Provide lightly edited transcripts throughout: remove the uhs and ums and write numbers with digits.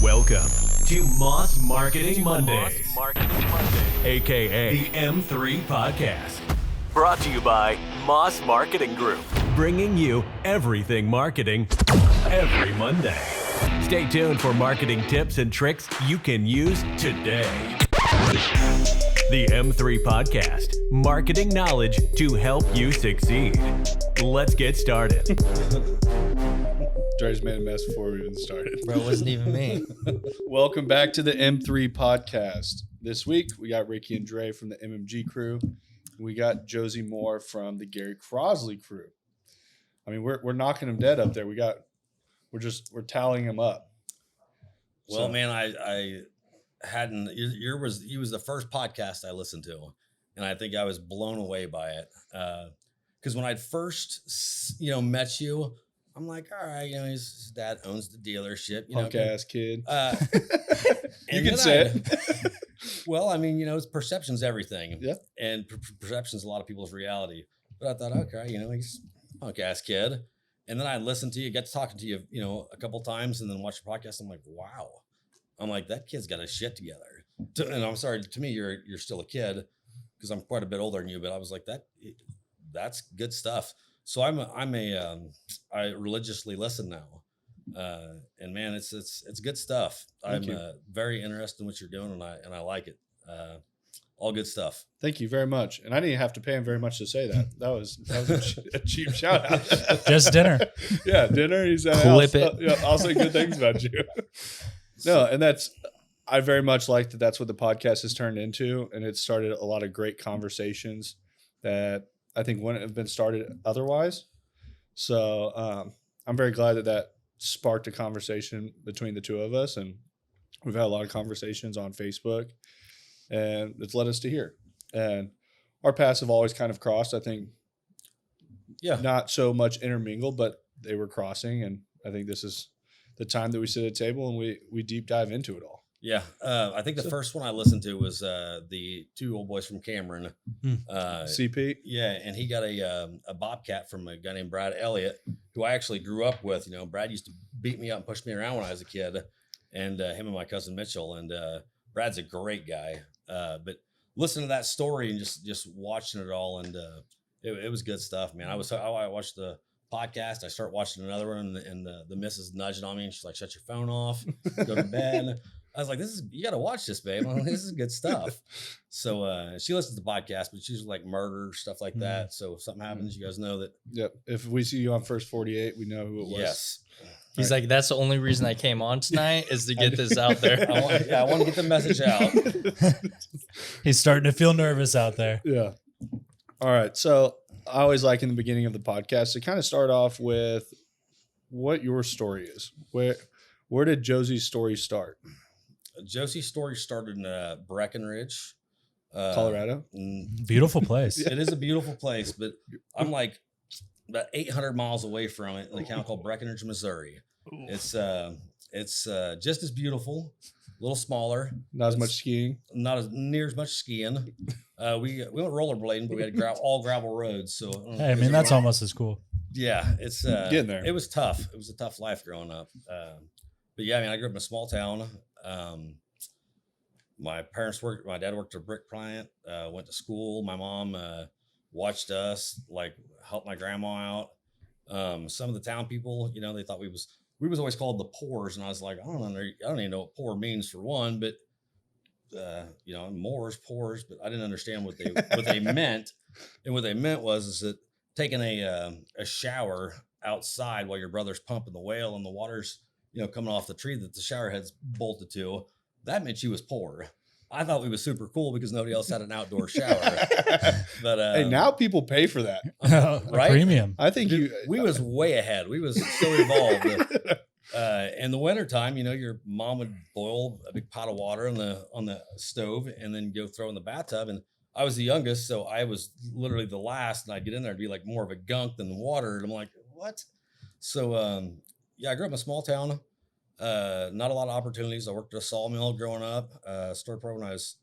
Welcome to Moss Marketing Mondays, aka the M3 Podcast. Brought to you by Moss Marketing Group, bringing you everything marketing every Monday. Stay tuned for marketing tips and tricks you can use today. The M3 Podcast, marketing knowledge to help you succeed. Let's get started. Dre's made a mess before we even started. Bro, it wasn't even me. Welcome back to the M3 Podcast. This week, we got Ricky and Dre from the MMG crew. We got Josey Moore from the Gary Crossley crew. I mean, we're knocking them dead up there. We're tallying them up. Well, man, I hadn't. He was the first podcast I listened to, and I think I was blown away by it. Because when I'd first, met you, I'm like, all right, his dad owns the dealership. Punk ass kid. You can say it. Well, I mean, it's perception's everything. Yeah. And perception's a lot of people's reality. But I thought, okay, he's a punk ass kid. And then I listened to you, get to talking to you, a couple times, and then watch the podcast. I'm like, wow. I'm like, that kid's got his shit together. And I'm sorry, to me, you're still a kid because I'm quite a bit older than you. But I was like, that's good stuff. So I religiously listen now, and man, it's good stuff. I'm very interested in what you're doing, and I like it. All good stuff. Thank you very much. And I didn't have to pay him very much to say that. That was a cheap shout out. Just dinner. Yeah, dinner. He said, Clip it. I'll say good things about you. No, and I very much like that. That's what the podcast has turned into, and it started a lot of great conversations that I think wouldn't have been started otherwise. So I'm very glad that sparked a conversation between the two of us, and we've had a lot of conversations on Facebook, and it's led us to here. And our paths have always kind of crossed. I think, not so much intermingled, but they were crossing, and I think this is the time that we sit at a table and we deep dive into it all. Yeah. I think the first one I listened to was the two old boys from Cameron. CP? Yeah, and he got a bobcat from a guy named Brad Elliott, who I actually grew up with. Brad used to beat me up and push me around when I was a kid, and him and my cousin Mitchell. And Brad's a great guy. But listening to that story and just watching it all, and it was good stuff, man. I watched the podcast. I start watching another one, and the missus nudging on me, and she's like, "Shut your phone off, go to bed." I was like, you got to watch this, babe. Like, this is good stuff. So she listens to the podcast, but she's like murder, stuff like that. So if something happens, you guys know that. Yep. If we see you on First 48, we know who it was. Yes. He's like, that's the only reason I came on tonight is to get this out there. I want to get the message out. He's starting to feel nervous out there. Yeah. All right. So I always like in the beginning of the podcast to kind of start off with what your story is. Where did Josey's story start? Josey's story started in Breckenridge, Colorado. Beautiful place. It is a beautiful place, but I'm like about 800 miles away from it in a town called Breckenridge, Missouri. It's just as beautiful, a little smaller. Not as much skiing. Not as near as much skiing. We went rollerblading, but we had all gravel roads. So Hey, I mean, that's almost as cool. Yeah, it's getting there. It was tough. It was a tough life growing up. But yeah, I mean, I grew up in a small town. My dad worked at a brick plant, went to school. My mom watched us, help my grandma out. Some of the town people, they thought we was always called the poors. And I was like, I don't even know what poor means for one, but Moors, poors, but I didn't understand what they meant. And what they meant is that taking a shower outside while your brother's pumping the well and the water's coming off the tree that the shower head's bolted to, that meant she was poor. I thought we was super cool because nobody else had an outdoor shower. But hey, now people pay for that, right? Premium. I think we was way ahead. We was so evolved. In the wintertime, your mom would boil a big pot of water on the stove and then go throw in the bathtub. And I was the youngest, so I was literally the last. And I'd get in there, it'd be like more of a gunk than water. And I'm like, what? So I grew up in a small town. Not a lot of opportunities. I worked at a sawmill growing up. Started probably when I was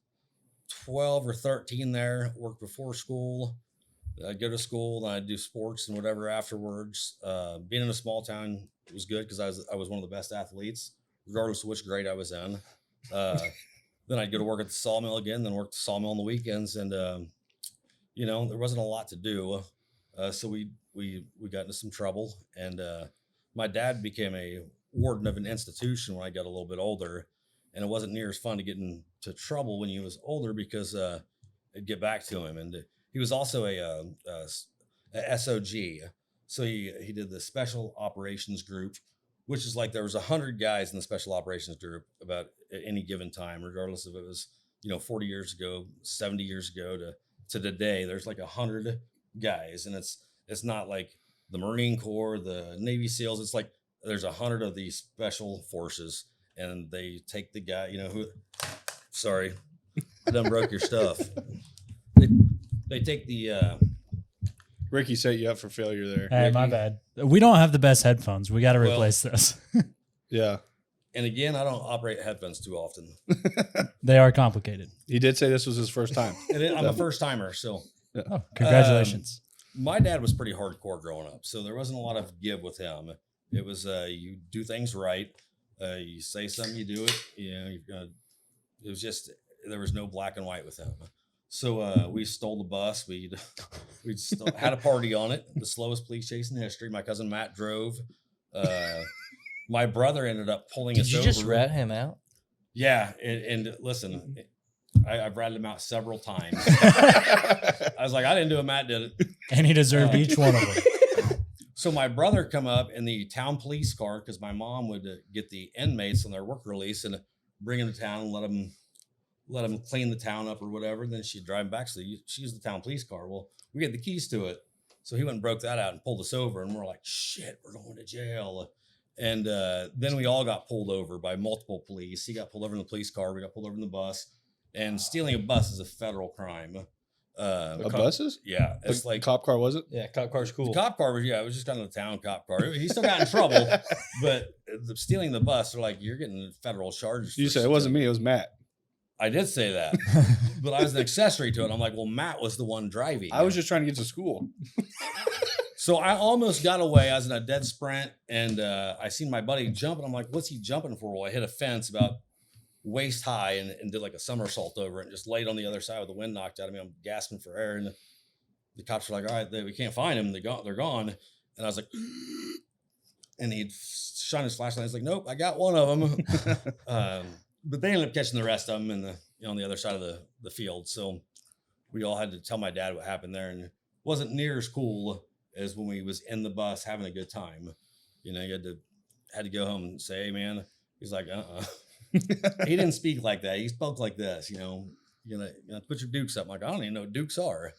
12 or 13 there. Worked before school. I'd go to school, then I'd do sports and whatever afterwards. Being in a small town was good because I was one of the best athletes. regardless of which grade I was in. Then I'd go to work at the sawmill again, then work at the sawmill on the weekends. And, there wasn't a lot to do. So we got into some trouble. And my dad became a warden of an institution when I got a little bit older. And it wasn't near as fun to get into trouble when he was older because it'd get back to him. And he was also a SOG. So he did the Special Operations Group, which is like there was 100 guys in the Special Operations Group about at any given time, regardless if it was, 40 years ago, 70 years ago to today. There's like 100 guys, and it's not like the Marine Corps, the Navy SEALs. It's like there's 100 of these special forces, and they take the guy, sorry, I done broke your stuff. They take the Ricky set you up for failure there. Hey, my bad. We don't have the best headphones. We got to replace this. Yeah. And again, I don't operate headphones too often. They are complicated. He did say this was his first time. I'm a first timer, so. Oh, congratulations. My dad was pretty hardcore growing up, so there wasn't a lot of give with him. It was you do things right. You say something, you do it. It was just there was no black and white with him. So we stole the bus. We had a party on it. The slowest police chase in history. My cousin Matt drove. My brother ended up pulling us over. Did you just rat him out? Yeah, and listen, I've ratted him out several times. I was like, I didn't do it. Matt did it. And he deserved each one of them. So my brother come up in the town police car because my mom would get the inmates on their work release and bring them to town and let them clean the town up or whatever. And then she'd drive back. So she used the town police car. Well, we had the keys to it. So he went and broke that out and pulled us over. And we're like, shit, we're going to jail. And then we all got pulled over by multiple police. He got pulled over in the police car. We got pulled over in the bus. And stealing a bus is a federal crime. Buses? Yeah. It's like cop car, was it? Yeah, cop car's cool. the cop car was, it was just kind of the town cop car. He still got in trouble, but stealing the bus, they're like, you're getting federal charges. You said it wasn't me, it was Matt. I did say that, but I was an accessory to it. I'm like, well, Matt was the one driving. I was just trying to get to school. So I almost got away. I was in a dead sprint, and I seen my buddy jump, and I'm like, what's he jumping for? Well, I hit a fence about waist high and did like a somersault over it and just laid on the other side with the wind knocked out of me. I'm gasping for air, and the cops were like, all right, we can't find him. They're gone. And I was like, and he'd shine his flashlight. I was like, nope, I got one of them. But they ended up catching the rest of them on the other side of the field. So we all had to tell my dad what happened there, and it wasn't near as cool as when we was in the bus having a good time. You had to go home and say, hey man, he's like, He didn't speak like that. He spoke like this, you're gonna put your dukes up. I'm like, I don't even know what dukes are.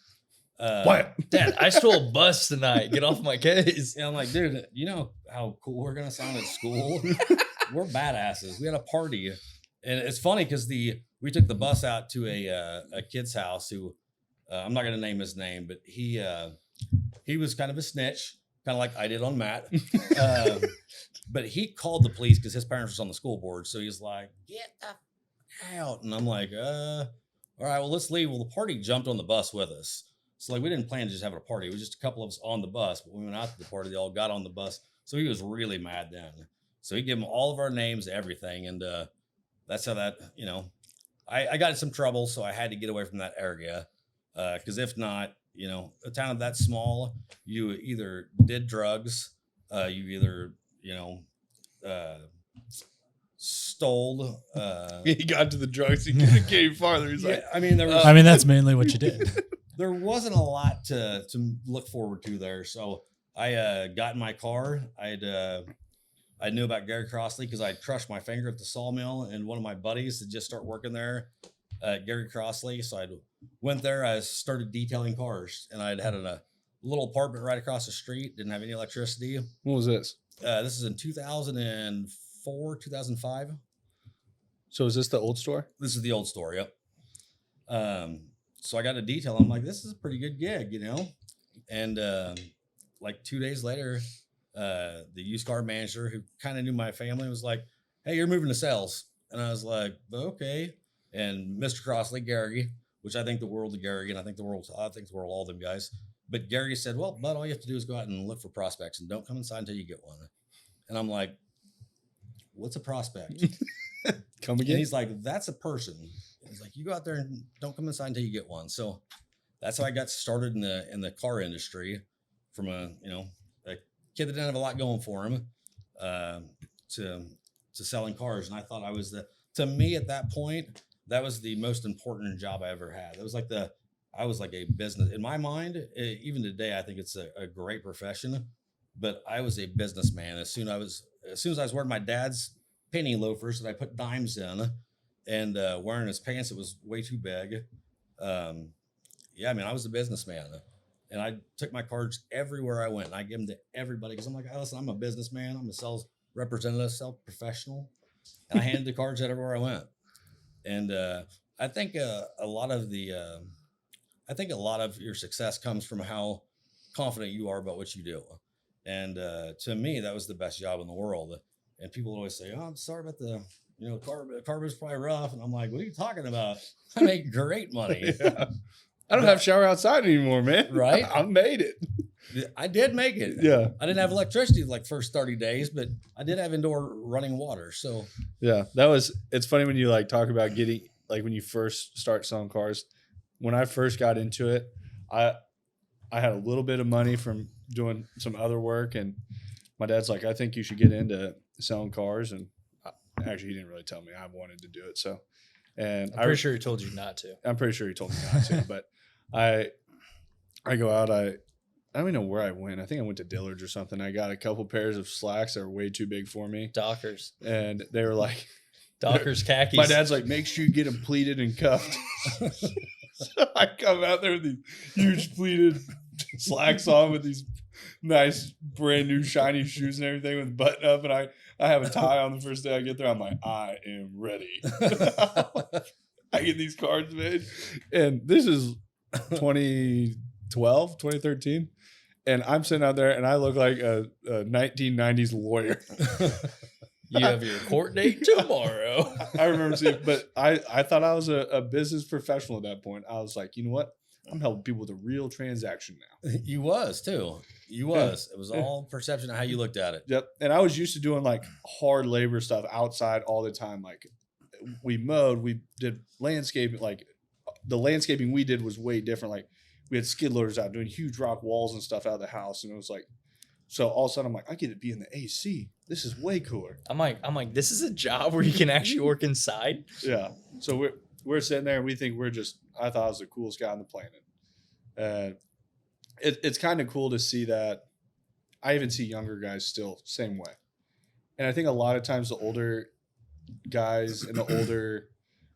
What? Dad, I stole a bus tonight. Get off my case. I'm like, dude, you know how cool we're gonna sound at school? We're badasses. We had a party. And it's funny because we took the bus out to a kid's house who I'm not going to name his name, but he was kind of a snitch, kind of like I did on Matt. But he called the police because his parents was on the school board. So he's like, get the f- out. And I'm like, all right, well, let's leave. Well, the party jumped on the bus with us. So like we didn't plan to just have a party. It was just a couple of us on the bus. But when we went out to the party, they all got on the bus. So he was really mad then. So he gave them all of our names, everything. And that's how that, I got in some trouble, so I had to get away from that area. Because if not, a town that small, you either did drugs, you either, stole. He got to the drugs. He couldn't get any farther. He's like, that's mainly what you did. There wasn't a lot to look forward to there. So I got in my car. I knew about Gary Crossley because I crushed my finger at the sawmill, and one of my buddies had just started working there, Gary Crossley. So I went there. I started detailing cars, and I'd had a little apartment right across the street. Didn't have any electricity. what was this? This is in 2004, 2005. So is this the old store? This is the old store. Yep. So I got a detail. I'm like, this is a pretty good gig, And like 2 days later, the used car manager who kind of knew my family was like, hey, you're moving to sales. And I was like, okay. And Mr. Crossley, Gary, which I think the world of Gary, and I think the world all them guys. But Gary said, well, bud, all you have to do is go out and look for prospects and don't come inside until you get one. And I'm like, what's a prospect? Come And again? he's like, that's a person. He's like, you go out there and don't come inside until you get one. So that's how I got started in the car industry, from a kid that didn't have a lot going for him, to selling cars. And I thought to me at that point, that was the most important job I ever had. It was like I was like a business in my mind. Even today, I think it's a great profession, but I was a businessman. As soon as I was wearing my dad's penny loafers that I put dimes in, and wearing his pants that was way too big. I was a businessman, and I took my cards everywhere I went, and I give them to everybody because I'm like, listen, I'm a businessman. I'm a sales representative, sales professional, and I handed the cards everywhere I went. And I think a lot of your success comes from how confident you are about what you do. And to me, that was the best job in the world. And people always say, "Oh, I'm sorry about the car was probably rough," and I'm like, "What are you talking about? I make great money." Yeah. I don't have shower outside anymore, man. Right? I made it. I did make it. Yeah. I didn't have electricity like first 30 days, but I did have indoor running water. So Yeah, it's funny when you like talk about getting, like when you first start selling cars. When I first got into it, I had a little bit of money from doing some other work, and my dad's like, I think you should get into selling cars. And actually, he didn't really tell me I wanted to do it. So, and I'm pretty sure he told you not to. I'm pretty sure he told me not to, but I go out, I don't even know where I went. I think I went to Dillard's or something. I got a couple pairs of slacks that were way too big for me. Dockers. And they were like, Dockers khakis. my dad's like, make sure you get them pleated and cuffed. So I come out there with these huge pleated slacks on with these nice brand new shiny shoes and everything with button up. And I have a tie on the first day I get there. I'm like, I am ready. I get these cards made. And this is 2013. And I'm sitting out there and I look like a 1990s lawyer. You have your court date tomorrow. I remember seeing, but I thought I was a business professional at that point. I was like, you know what? I'm helping people with a real transaction now. you was too. You was. It was all perception of how you looked at it. Yep. And I was used to doing like hard labor stuff outside all the time. Like we mowed, we did landscaping. Like the landscaping we did was way different. Like we had skid loaders out doing huge rock walls and stuff out of the house. And it was like, so all of a sudden I'm like, I get to be in the AC. This is way cooler. I'm like, this is a job where you can actually work inside. Yeah. So we're sitting there and we think I thought I was the coolest guy on the planet. And it's kind of cool to see that. I even see younger guys still same way. And I think a lot of times the older guys and the older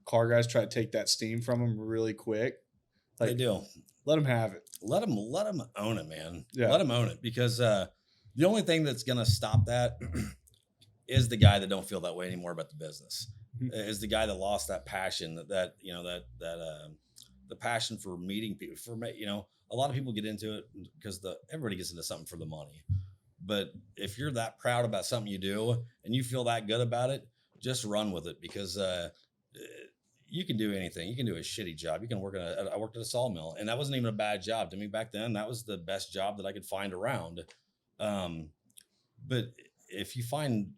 car guys try to take that steam from them really quick. Like, They do. let them have it. Let them own it, man. Yeah. Let them own it, because the only thing that's going to stop that is the guy that don't feel that way anymore about the business. Is the guy that lost that passion, that the passion for meeting people. A lot of people get into it because everybody gets into something for the money. But if you're that proud about something you do and you feel that good about it, just run with it, because you can do anything. You can do a shitty job. You can work I worked at a sawmill, and that wasn't even a bad job to me back then. That was the best job that I could find around. But if you find,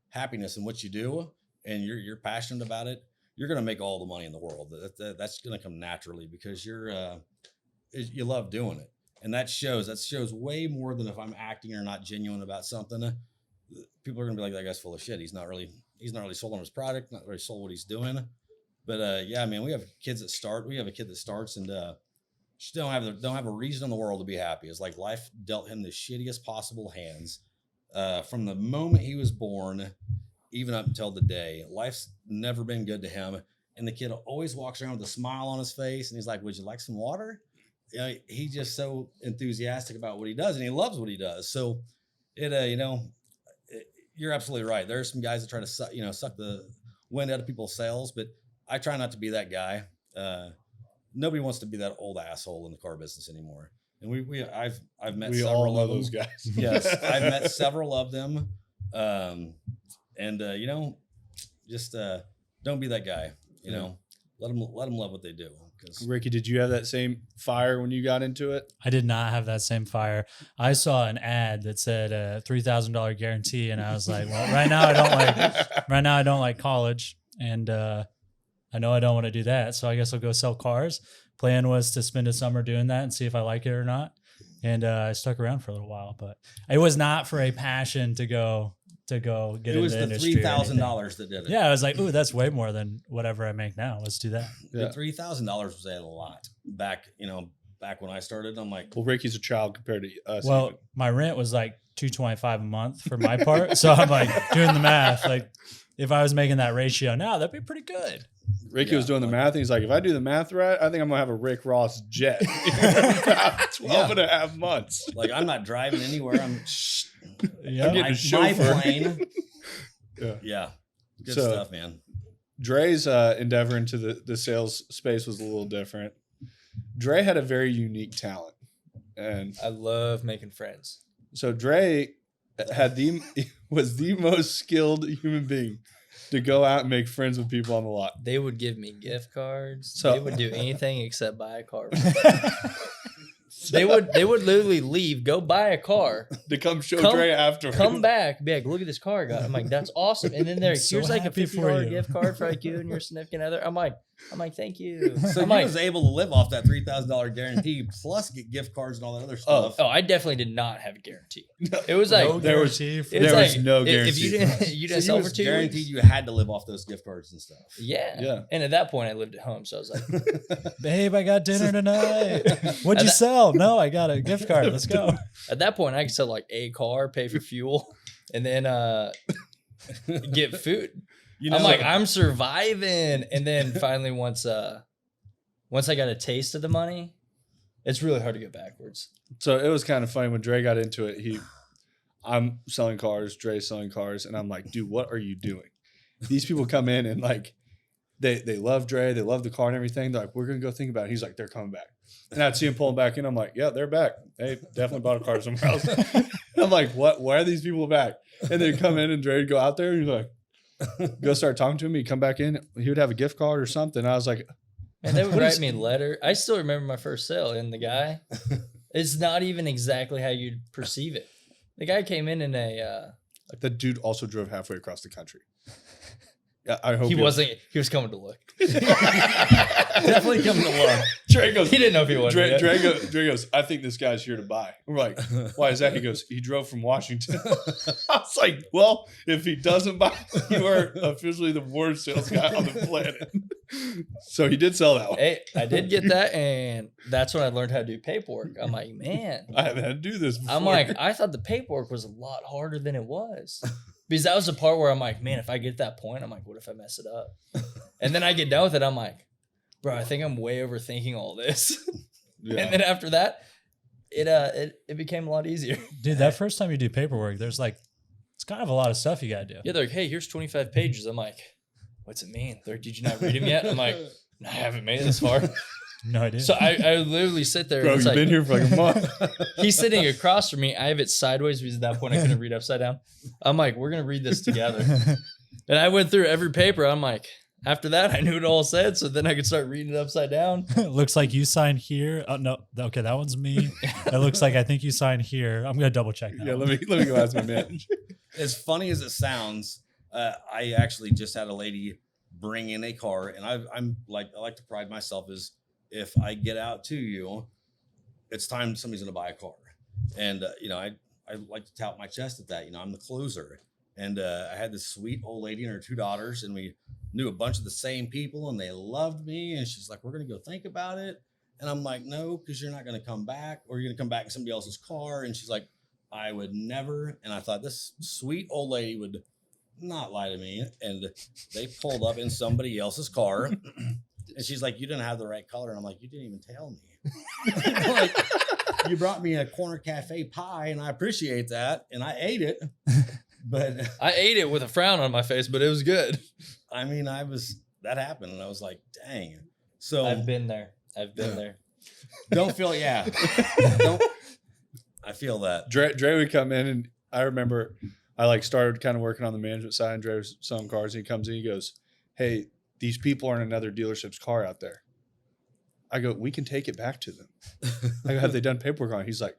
happiness in what you do and you're passionate about it, you're going to make all the money in the world. That's going to come naturally, because you love doing it. And that shows way more than if I'm acting or not genuine about something. People are going to be like, that guy's full of shit. He's not really sold on his product, not really sold what he's doing. But yeah, man, we have kids that start. We have a kid that starts and she don't have a reason in the world to be happy. It's like life dealt him the shittiest possible hands from the moment he was born, even up until the day. Life's never been good to him, and the kid always walks around with a smile on his face. And he's like, "Would you like some water?" He's just so enthusiastic about what he does, and he loves what he does. So you're absolutely right. There are some guys that try to suck the wind out of people's sails, but I try not to be that guy. Nobody wants to be that old asshole in the car business anymore. And I've met several of those them. guys. Yes, I've met several of them. Just don't be that guy. let them love what they do. Ricky, did you have that same fire when you got into it? I did not have that same fire. I saw an ad that said a $3,000 guarantee, and I was like, well, right now I don't like college, and I know I don't want to do that, so I guess I'll go sell cars. Plan was to spend a summer doing that and see if I like it or not. And I stuck around for a little while, but it was not for a passion to go get into the industry. It was the $3,000 that did it. Yeah, I was like, ooh, that's way more than whatever I make now. Let's do that. The $3,000 was a lot back when I started. I'm like, well, Ricky's a child compared to us. Well, my rent was like $225 a month for my part. So I'm like doing the math. Like if I was making that ratio now, that'd be pretty good. Ricky was doing the math, and he's like, if I do the math right, I think I'm going to have a Rick Ross jet in about 12 and a half months. Like, I'm not driving anywhere. I'm getting a chauffeur. My plane. Yeah. Good stuff, man. Dre's endeavor into the sales space was a little different. Dre had a very unique talent. And I love making friends. So Dre was the most skilled human being to go out and make friends with people on the lot. They would give me gift cards. So, they would do anything except buy a car. They would literally leave, go buy a car to come Dre afterwards. Come back, be like, look at this car I got. I'm like, that's awesome. And then here's like a $50 gift card for like you and your significant other. I'm like, thank you. So I was able to live off that $3,000 guarantee plus get gift cards and all that other stuff. Oh, I definitely did not have a guarantee. It was like there was no guarantee. If you didn't sell for 2 guaranteed weeks, you had to live off those gift cards and stuff. Yeah. And at that point, I lived at home, so I was like, babe, I got dinner tonight. What'd you sell? No, I got a gift card. Let's go. At that point, I could sell like a car, pay for fuel, and then get food. I'm like, I'm surviving. And then finally, once I got a taste of the money, it's really hard to go backwards. So it was kind of funny when Dre got into it. I'm selling cars, Dre's selling cars, and I'm like, dude, what are you doing? These people come in and like they love Dre, they love the car and everything. They're like, we're gonna go think about it. He's like, they're coming back. And I'd see him pulling back in. I'm like, yeah, they're back. They definitely bought a car somewhere else. I'm like, what? Why are these people back? And they come in and Dre would go out there and he's like, go start talking to him. He'd come back in. He would have a gift card or something. I was like, and they would write me a letter. I still remember my first sale, and the guy, it's not even exactly how you'd perceive it. The guy came in the dude also drove halfway across the country. Yeah, I hope he wasn't. He was coming to look. Definitely coming to look. Dre goes, he didn't know if he wanted. Dre goes, I think this guy's here to buy. We're like, why is that? He goes, he drove from Washington. I was like, well, if he doesn't buy, you are officially the worst sales guy on the planet. So he did sell that one. Hey, I did get that, and that's when I learned how to do paperwork. I'm like, man, I haven't had to do this before. I'm like, I thought the paperwork was a lot harder than it was. Because that was the part where I'm like, man, if I get that point, I'm like, what if I mess it up? And then I get done with it. I'm like, bro, I think I'm way overthinking all this. Yeah. And then after that, it became a lot easier. Dude, that first time you do paperwork, there's like, it's kind of a lot of stuff you got to do. Yeah, they're like, hey, here's 25 pages. I'm like, what's it mean? They're like, did you not read them yet? I'm like, no, I haven't made it this far. No idea. So I literally sit there. Bro, and you've been here for like a month. He's sitting across from me. I have it sideways because at that point I couldn't read upside down. I'm like, we're going to read this together. And I went through every paper. I'm like, after that, I knew it all said. So then I could start reading it upside down. Looks like you signed here. Oh, no. Okay, that one's me. It looks like I think you signed here. I'm going to double check that. Yeah, let me go ask my manager. As funny as it sounds, I actually just had a lady bring in a car. And I like to pride myself as, if I get out to you, it's time somebody's going to buy a car. And, I like to tout my chest at that. I'm the closer. And I had this sweet old lady and her 2 daughters, and we knew a bunch of the same people, and they loved me. And she's like, we're going to go think about it. And I'm like, no, because you're not going to come back, or you're going to come back in somebody else's car. And she's like, I would never. And I thought this sweet old lady would not lie to me. And they pulled up in somebody else's car. And she's like, you didn't have the right color. And I'm like, you didn't even tell me. Like, you brought me a corner cafe pie, and I appreciate that. And I ate it. But I ate it with a frown on my face, but it was good. I mean, that happened. And I was like, dang. So I've been there. Don't feel, I feel that. Dre would come in, and I remember I started kind of working on the management side, and Dre was selling cars, and he comes in, he goes, hey, these people are in another dealership's car out there. I go, we can take it back to them. I go, have they done paperwork on it? He's like,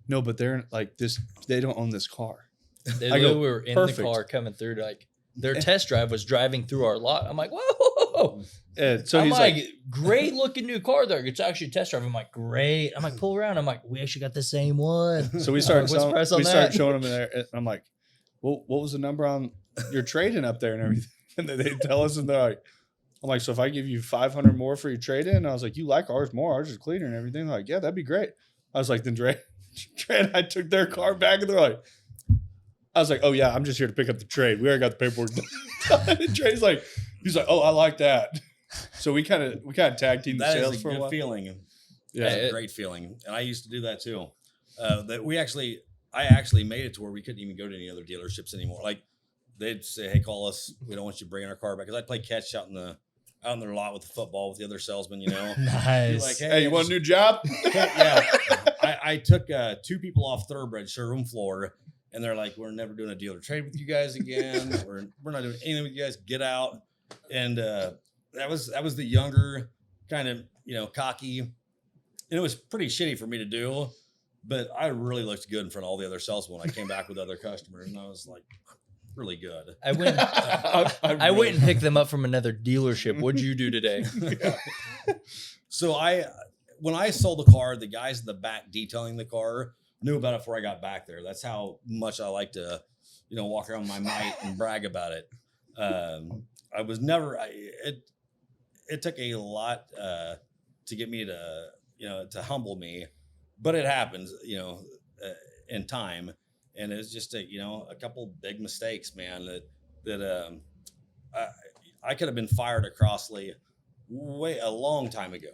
no, but they're like this. They don't own this car. They I go, were in perfect. the car coming through, like their test drive was driving through our lot. I'm like, whoa. And so I'm he's like, great looking new car there. It's actually a test drive. I'm like, great. I'm like, pull around. I'm like, we actually got the same one. so we start What's the price on start that? showing them in there. And I'm like, well, what was the number on your trade-in up there and everything? And then they tell us, and they're like, I'm like, so if I give you 500 more for your trade-in, and I was like, you like ours more, ours is cleaner and everything. They're like, yeah, that'd be great. I was like, then Dre and I took their car back, and they're like, I was like, oh yeah, I'm just here to pick up the trade. We already got the paperwork done. And Dre's like, he's like, oh, I like that. So we kind of tag team the That sales is a for a good while. feeling. Yeah, That's a great feeling. And I used to do that too. I actually made it to where we couldn't even go to any other dealerships anymore. Like they'd say, hey, call us. We don't want you bringing our car back. Because I'd play catch out in their lot with the football with the other salesmen, you know. Nice. Be like, hey, you want a new job? Yeah. I took 2 people off Thoroughbred showroom floor, and they're like, we're never doing a dealer trade with you guys again. We're not doing anything with you guys. Get out. And that was the younger kind of, you know, cocky. And it was pretty shitty for me to do, but I really looked good in front of all the other salesmen when I came back with other customers. And I was like, really good. I went and picked them up from another dealership. What'd you do today? So when I sold the car, the guys in the back detailing the car knew about it before I got back there. That's how much I like to, you know, walk around my might and brag about it. I was never, it took a lot to get me to, you know, to humble me, but it happens, you know, in time. And it's just a couple big mistakes, man, that I could have been fired at Crossley a long time ago.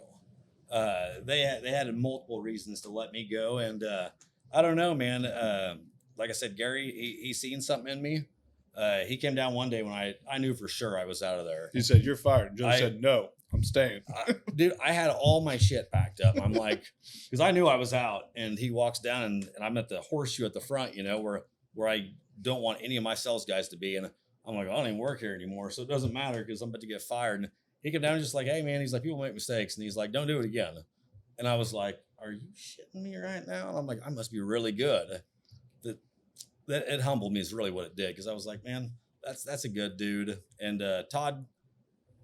They had multiple reasons to let me go. And I don't know, man. Like I said, Gary, he seen something in me. He came down one day when I knew for sure I was out of there. He said, you're fired. Joe said, no, I'm staying. Dude, I had all my shit packed up. I'm like, because I knew I was out, and he walks down, and I'm at the horseshoe at the front, you know, where I don't want any of my sales guys to be. And I'm like, I don't even work here anymore, so it doesn't matter because I'm about to get fired. And he came down and just like, hey, man, he's like, people make mistakes. And he's like, don't do it again. And I was like, are you shitting me right now? And I'm like, I must be really good. That it humbled me is really what it did. Because I was like, man, that's a good dude. And Todd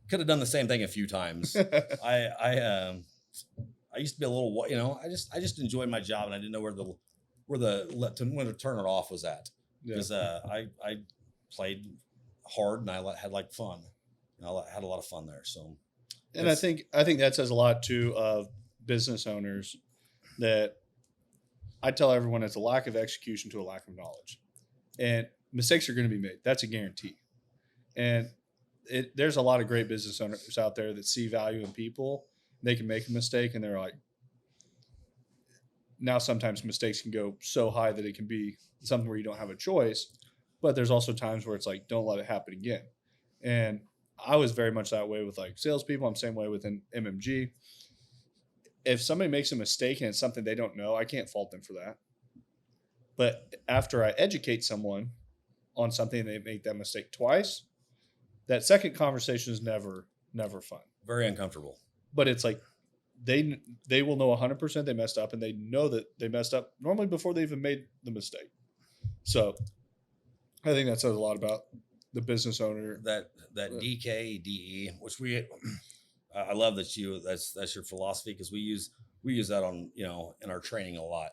could have done the same thing a few times. I used to be a little, you know, I just enjoyed my job, and I didn't know when to turn it off was at. Because I played hard, and I had like fun. And I had a lot of fun there. So, and I think that says a lot too of business owners, that I tell everyone it's a lack of execution to a lack of knowledge, and mistakes are going to be made. That's a guarantee. And there's a lot of great business owners out there that see value in people. They can make a mistake, and they're like, now sometimes mistakes can go so high that it can be something where you don't have a choice, but there's also times where it's like, don't let it happen again. And I was very much that way with like salespeople. I'm the same way within MMG. If somebody makes a mistake and it's something they don't know, I can't fault them for that. But after I educate someone on something and they make that mistake twice, that second conversation is never fun. very uncomfortable. But it's like they will know 100% they messed up, and they know that they messed up normally before they even made the mistake. So I think that says a lot about the business owner. That DK DE, which I love that that's your philosophy, because we use that on, in our training a lot.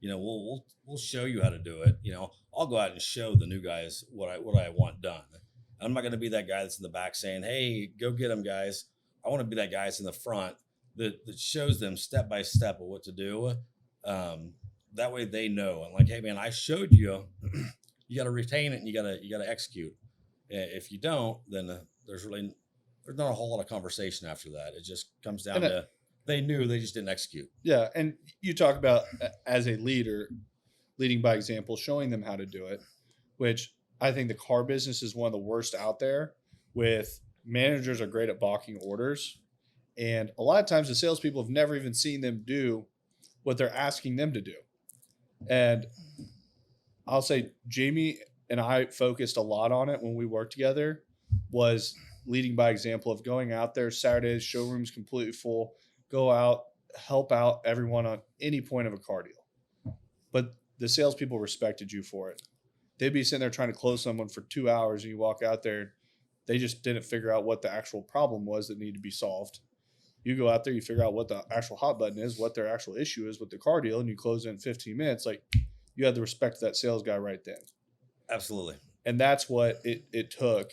We'll show you how to do it. I'll go out and show the new guys what I want done. I'm not going to be that guy that's in the back saying, "Hey, go get them, guys." I want to be that guy that's in the front that shows them step by step of what to do. That way they know. I'm like, "Hey, man, I showed you. You got to retain it, and you got to execute. If you don't, then there's not a whole lot of conversation after that. It just comes down to they knew, they just didn't execute." Yeah, and you talk about as a leader, leading by example, showing them how to do it, which I think the car business is one of the worst out there. With managers are great at balking orders, and a lot of times the salespeople have never even seen them do what they're asking them to do. And I'll say Jamie and I focused a lot on it when we worked together, was leading by example of going out there Saturdays, showrooms completely full, go out, help out everyone on any point of a car deal. But the salespeople respected you for it. They'd be sitting there trying to close someone for 2 hours, and you walk out there, they just didn't figure out what the actual problem was that needed to be solved. You go out there, you figure out what the actual hot button is, what their actual issue is with the car deal, and you close in 15 minutes. Like, you had the respect of that sales guy right then. Absolutely. And that's what it took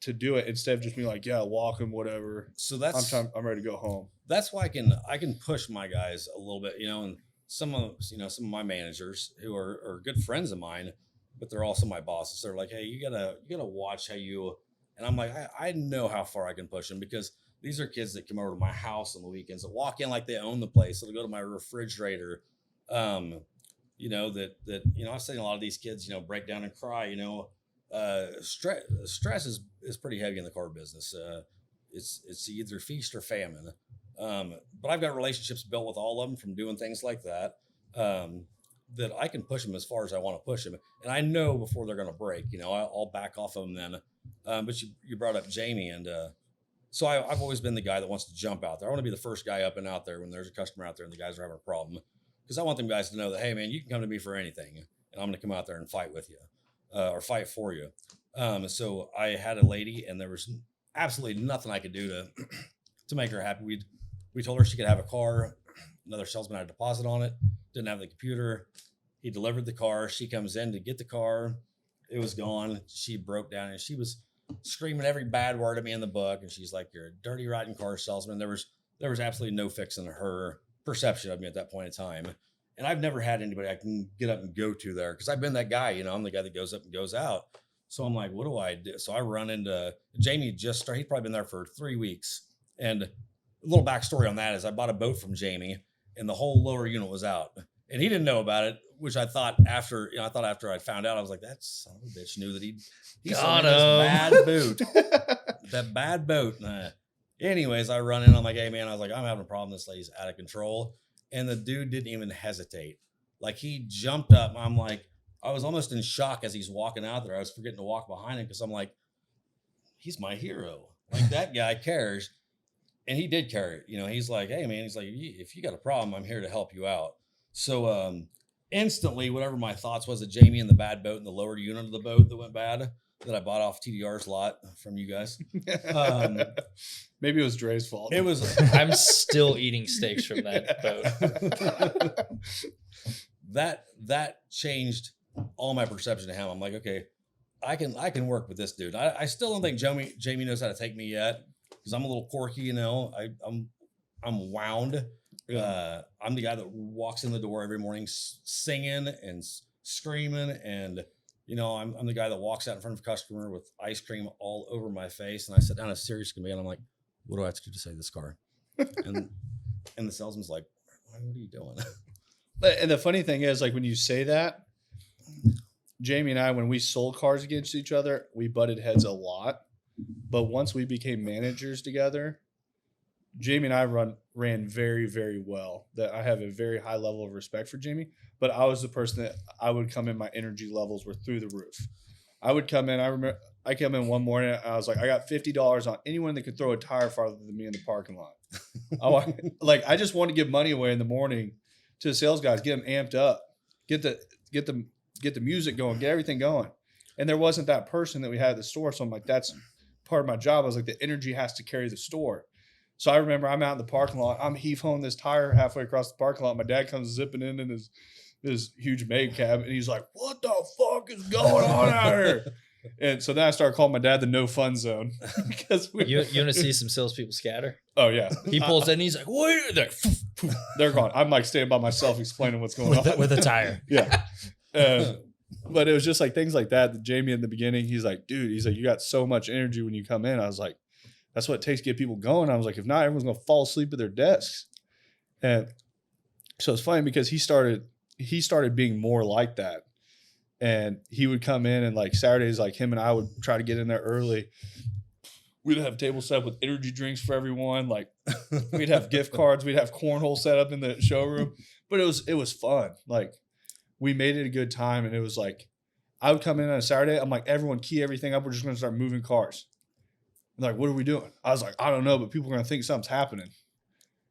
to do it, instead of just being like, yeah, walking, whatever. So I'm ready to go home. That's why I can push my guys a little bit, and some of my managers who are good friends of mine, but they're also my bosses. They're like, hey, you gotta watch how you, and I'm like, I know how far I can push them, because these are kids that come over to my house on the weekends, that walk in like they own the place. They'll go to my refrigerator. I've seen a lot of these kids, break down and cry. Stress is pretty heavy in the car business. It's either feast or famine. But I've got relationships built with all of them from doing things like that, that I can push them as far as I want to push them. And I know before they're going to break, I'll back off of them then. But you brought up Jamie, and so I've always been the guy that wants to jump out there. I want to be the first guy up and out there when there's a customer out there and the guys are having a problem, because I want them guys to know that, hey man, you can come to me for anything, and I'm going to come out there and fight with you, or fight for you. So I had a lady, and there was absolutely nothing I could do to make her happy. We told her she could have a car. Another salesman had a deposit on it, didn't have the computer. He delivered the car. She comes in to get the car. It was gone. She broke down, and she was screaming every bad word at me in the book. And she's like, you're a dirty, rotten car salesman. There was absolutely no fixing her perception of me at that point in time. And I've never had anybody I can get up and go to there, because I've been that guy. I'm the guy that goes up and goes out. So I'm like, what do I do? So I run into Jamie. He'd probably been there for 3 weeks. And a little backstory on that is I bought a boat from Jamie, and the whole lower unit was out, and he didn't know about it, which I thought after I found out, I was like, that son of a bitch knew that he sold me this bad boot, that bad boat. Anyways, I run in, I'm like, hey man, I was like, I'm having a problem. This lady's out of control. And the dude didn't even hesitate. Like, he jumped up. I'm like, I was almost in shock as he's walking out there. I was forgetting to walk behind him, because I'm like, he's my hero. Like, that guy cares. And he did care. He's like, hey man, he's like, if you got a problem, I'm here to help you out. So instantly, whatever my thoughts was of Jamie and the bad boat and the lower unit of the boat that went bad, that I bought off TDR's lot from you guys. Maybe it was Dre's fault. It was. I'm still eating steaks from that boat. That changed all my perception of him. I'm like, okay, I can work with this dude. I still don't think Jamie knows how to take me yet, because I'm a little quirky. I'm wound. I'm the guy that walks in the door every morning singing and screaming, and I'm the guy that walks out in front of a customer with ice cream all over my face, and I sit down as serious can be, and I'm like, what do I have to do to save this car? and the salesman's like, what are you doing? And the funny thing is, like, when you say that, Jamie and I, when we sold cars against each other, we butted heads a lot. But once we became managers together, Jamie and I ran very, very well. That I have a very high level of respect for Jamie. But I was the person that I would come in, my energy levels were through the roof. I would come in. I remember I came in one morning. And I was like, I got $50 on anyone that could throw a tire farther than me in the parking lot. I just want to give money away in the morning to the sales guys, get them amped up, get the music going, get everything going. And there wasn't that person that we had at the store. So I'm like, that's part of my job. I was like, the energy has to carry the store. So I remember I'm out in the parking lot. I'm heave-hoing this tire halfway across the parking lot. My dad comes zipping in his huge Meg cab, and he's like, what the fuck is going on out here? And so then I started calling my dad the no fun zone. Because you want to see some salespeople scatter? Oh, yeah. He pulls in, he's like, wait, they're gone. I'm like standing by myself explaining what's going on. With a tire. Yeah. But it was just like things like that. Jamie in the beginning, he's like, dude, you got so much energy when you come in. I was like, that's what it takes to get people going. I was like, if not, everyone's going to fall asleep at their desks. And so it's funny because he started being more like that. And he would come in, and like Saturdays, like him and I would try to get in there early. We'd have a table set up with energy drinks for everyone. Like we'd have gift cards. We'd have cornhole set up in the showroom. But it was fun. Like we made it a good time. And it was like, I would come in on a Saturday. I'm like, everyone key everything up. We're just going to start moving cars. And they're like, what are we doing? I was like, I don't know, but people are going to think something's happening.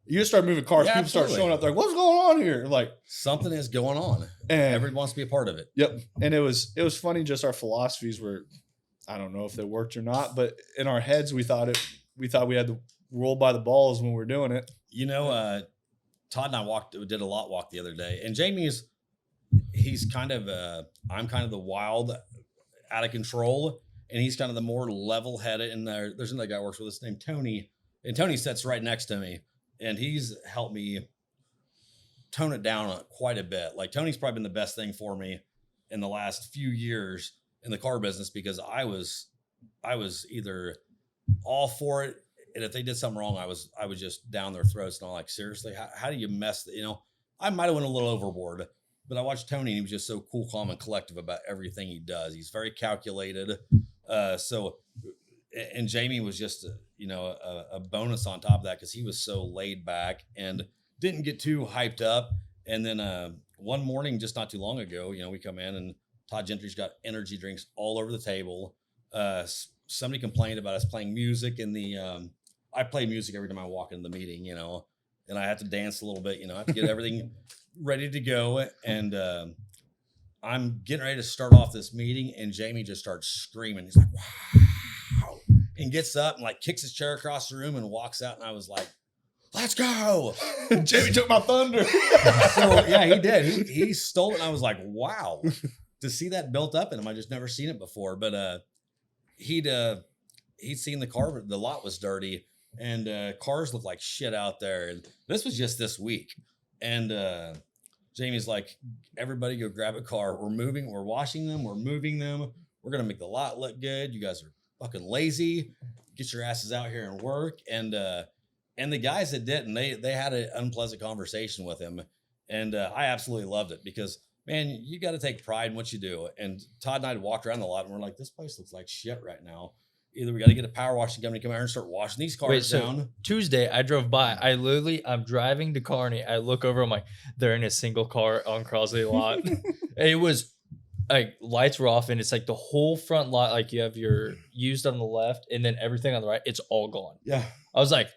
You just start moving cars. Yeah, people absolutely. start showing up. They're like, what's going on here? Like, something is going on. and Everyone wants to be a part of it. Yep. And it was funny. Just our philosophies were, I don't know if they worked or not, but in our heads, we thought we had to roll by the balls when we were doing it. You know, Todd and I did a lot walk the other day, and he's kind of, I'm kind of the wild, out of control, and he's kind of the more level headed. And there's another guy who works with us named Tony, and Tony sits right next to me, and he's helped me tone it down quite a bit. Like, Tony's probably been the best thing for me in the last few years in the car business, because I was either all for it, and if they did something wrong, I was just down their throats. And I'm like, seriously, how do you mess? I might have went a little overboard, but I watched Tony, and he was just so cool, calm, and collective about everything he does. He's very calculated. And Jamie was just, a bonus on top of that, because he was so laid back and didn't get too hyped up. And then one morning, just not too long ago, we come in, and Todd Gentry's got energy drinks all over the table. Somebody complained about us playing music in the, I play music every time I walk into the meeting, and I have to dance a little bit, I have to get everything ready to go. And I'm getting ready to start off this meeting, and Jamie just starts screaming. He's like, wow, and gets up and like kicks his chair across the room and walks out. And I was like, let's go. Jamie took my thunder. So yeah, he did. He stole it. And I was like, wow, to see that built up in him. I just never seen it before. But he'd seen the lot was dirty, and cars looked like shit out there. And this was just this week. And Jamie's like, everybody go grab a car. We're washing them. We're moving them. We're going to make the lot look good. You guys are fucking lazy. Get your asses out here and work. And the guys that didn't, they had an unpleasant conversation with him. And I absolutely loved it, because, man, you got to take pride in what you do. And Todd and I walked around the lot, and we're like, this place looks like shit right now. Either we got to get a power washing company to come out and start washing these cars down. Tuesday, I drove by. I'm driving to Kearney. I look over. I'm like, they're in a single car on Crossley lot. It was like lights were off, and it's like the whole front lot. Like, you have your used on the left, and then everything on the right. It's all gone. Yeah. I was like,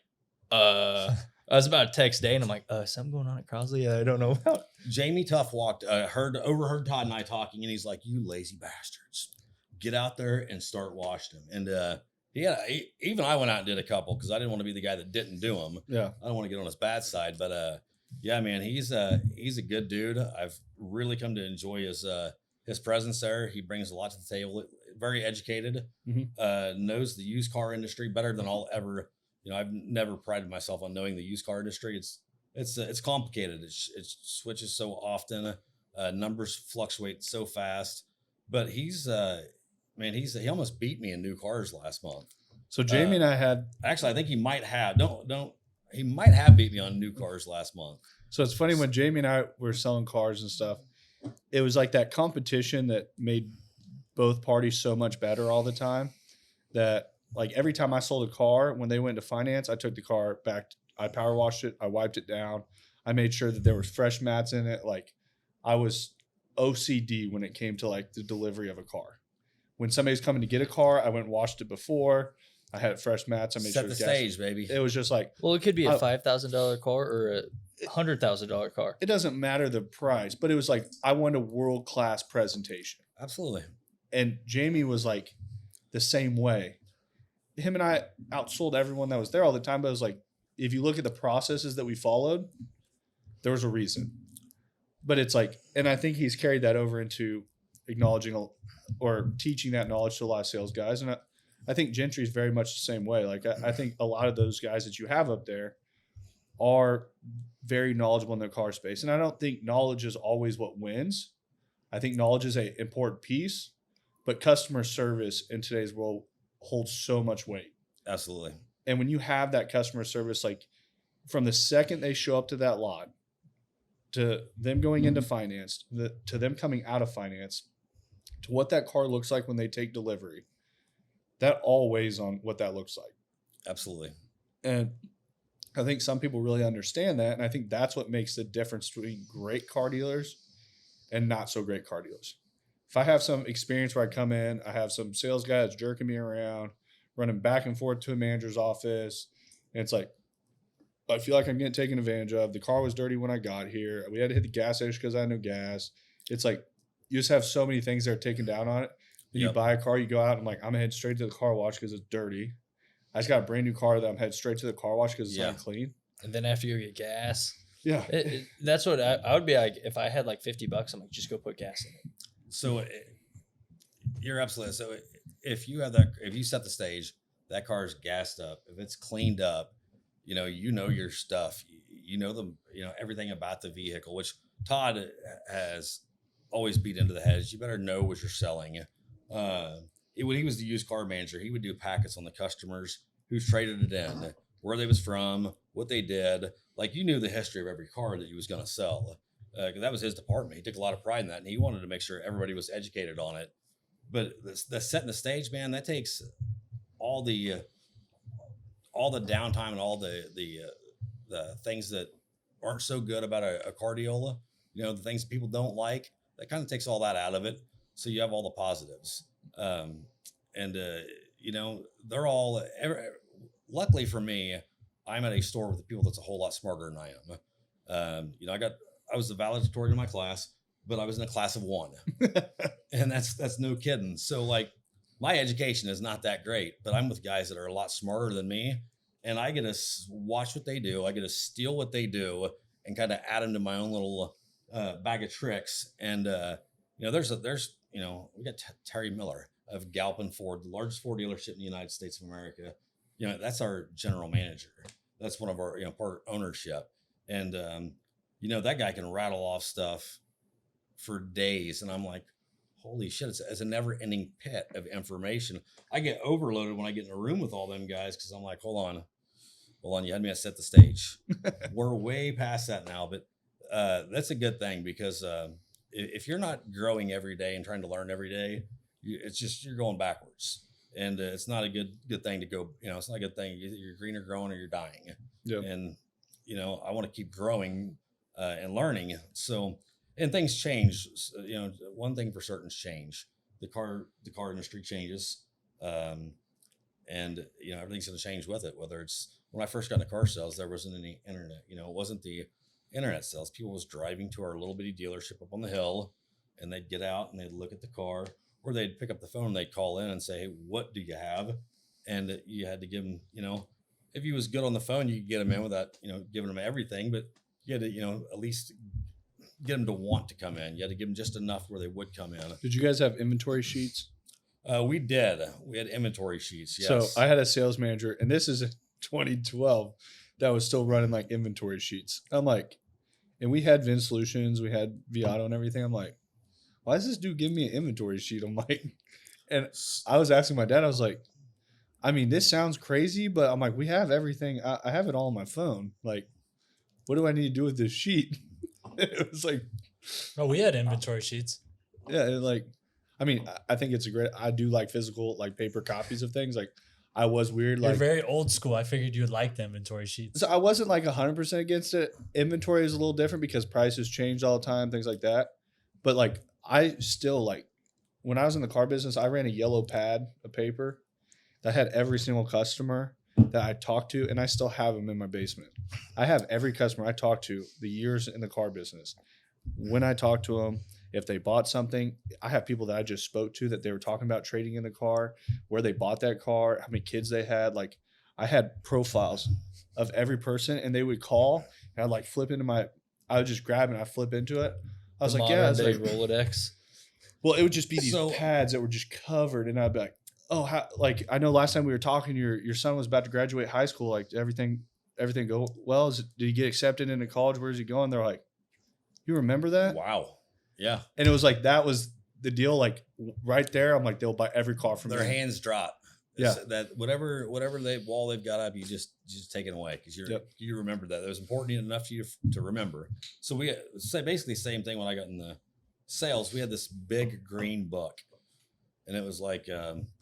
I was about to text Day, and I'm like, something going on at Crossley I don't know about. Jamie Tuff overheard Todd and I talking, and he's like, you lazy bastards. Get out there and start washing them. And even I went out and did a couple, because I didn't want to be the guy that didn't do them. Yeah. I don't want to get on his bad side. But yeah, man, he's a good dude. I've really come to enjoy his presence there. He brings a lot to the table. Very educated, knows the used car industry better than I'll ever. I've never prided myself on knowing the used car industry. It's complicated. It switches so often. Numbers fluctuate so fast. But he almost beat me in new cars last month. So Jamie and I had, actually, I think he might have he might have beat me on new cars last month. so it's funny, when Jamie and I were selling cars and stuff, it was like that competition that made both parties so much better all the time, that like every time I sold a car, when they went to finance, I took the car back. I power washed it. I wiped it down. I made sure that there was fresh mats in it. Like, I was OCD when it came to like the delivery of a car. When somebody's coming to get a car, I went and washed it before. I had fresh mats. I made Set sure the stage, baby. It was just like, Well, it could be a $5,000 car or a $100,000 car. it doesn't matter the price, but it was like, I wanted a world-class presentation. Absolutely. And Jamie was like the same way. Him and I outsold everyone that was there all the time. But it was like, if you look at the processes that we followed, there was a reason. But it's like, and I think he's carried that over into acknowledging or teaching that knowledge to a lot of sales guys. And I think Gentry is very much the same way. Like, I think a lot of those guys that you have up there are very knowledgeable in their car space. And I don't think knowledge is always what wins. I think knowledge is an important piece, but customer service in today's world holds so much weight. Absolutely. And when you have that customer service, like from the second they show up to that lot, to them going into finance, to them coming out of finance, to what that car looks like when they take delivery, that all weighs on what that looks like. Absolutely. And I think some people really understand that. And I think that's what makes the difference between great car dealers and not so great car dealers. If I have some experience where I come in, I have some sales guy that's jerking me around, running back and forth to a manager's office. And it's like, I feel like I'm getting taken advantage of. The car was dirty when I got here. We had to hit the gas station because I had no gas. It's like, you just have so many things that are taken down on it. Then you buy a car, you go out, and I'm like, I'm going to head straight to the car wash because it's dirty. I just got a brand new car that I'm headed straight to the car wash because it's unclean. And then after you get gas. Yeah. That's what I would be like. If I had like $50, I'm like, just go put gas in it. So you're absolutely. So if you set the stage, that car is gassed up. If it's cleaned up, you know your stuff. You know everything about the vehicle, which Todd has always beat into the head. You better know what you're selling. When he was the used car manager, he would do packets on the customers who's traded it in, where they was from, what they did. Like, you knew the history of every car that he was going to sell. That was his department. He took a lot of pride in that, and he wanted to make sure everybody was educated on it. But the setting the stage, man, that takes all the downtime and all the things that aren't so good about a car deal. The things people don't like. That kind of takes all that out of it. So you have all the positives. They're all, luckily for me, I'm at a store with the people that's a whole lot smarter than I am. I was the valedictorian in my class, but I was in a class of one, and that's no kidding. So like, my education is not that great, but I'm with guys that are a lot smarter than me, and I get to watch what they do. I get to steal what they do and kind of add them to my own little bag of tricks. And we got Terry Miller of Galpin Ford, the largest Ford dealership in the United States of America. That's our general manager. That's one of our part ownership, and that guy can rattle off stuff for days, and I'm like, holy shit, it's a never-ending pit of information. I get overloaded when I get in a room with all them guys because I'm like, hold on, you had me at set the stage. We're way past that now, but that's a good thing because if you're not growing every day and trying to learn every day, you're going backwards, and it's not a good thing to go. It's not a good thing. You're green or growing or you're dying. Yep. And I want to keep growing and learning. So, and things change. One thing for certain is change. The car industry changes, and everything's going to change with it. Whether it's when I first got into car sales, there wasn't any internet. It wasn't the internet sales. People was driving to our little bitty dealership up on the hill, and they'd get out and they'd look at the car, or they'd pick up the phone and they'd call in and say, hey, what do you have? And you had to give them, if you was good on the phone, you could get them in without, giving them everything, but you had to, at least get them to want to come in. You had to give them just enough where they would come in. Did you guys have inventory sheets? We did. We had inventory sheets. Yes. So I had a sales manager, and this is 2012, that was still running like inventory sheets. I'm like, and we had Vin Solutions, we had Viato and everything. I'm like, why does this dude give me an inventory sheet? I'm like, and I was asking my dad, I was like, I mean, this sounds crazy, but I'm like, we have everything. I have it all on my phone. Like, what do I need to do with this sheet? It was like, oh, we had inventory sheets. Yeah. I think it's I do like physical, like paper copies of things. Like, I was weird. You're like very old school. I figured you would like the inventory sheets. So I wasn't like 100% against it. Inventory is a little different because prices change all the time, things like that. But like, I still like, when I was in the car business, I ran a yellow pad of paper that had every single customer that I talked to, and I still have them in my basement. I have every customer I talked to the years in the car business. When I talked to them, if they bought something, I have people that I just spoke to that they were talking about trading in the car, where they bought that car, how many kids they had. Like, I had profiles of every person, and they would call, and I'd like flip into I would just grab and I'd flip into it. I was like, yeah, it's like Rolodex. Well, it would just be these pads that were just covered, and I'd be like, oh, like, I know last time we were talking, your son was about to graduate high school. Like, everything go well? Did he get accepted into college? Where's he going? They're like, you remember that? Wow. Yeah. And it was like, that was the deal. Like, right there, I'm like, they'll buy every car from their hands drop. Yeah. That whatever wall they've got up, you just take it away because you remember that. It was important enough to you to remember. So we say basically the same thing when I got in the sales. We had this big green book, and it was like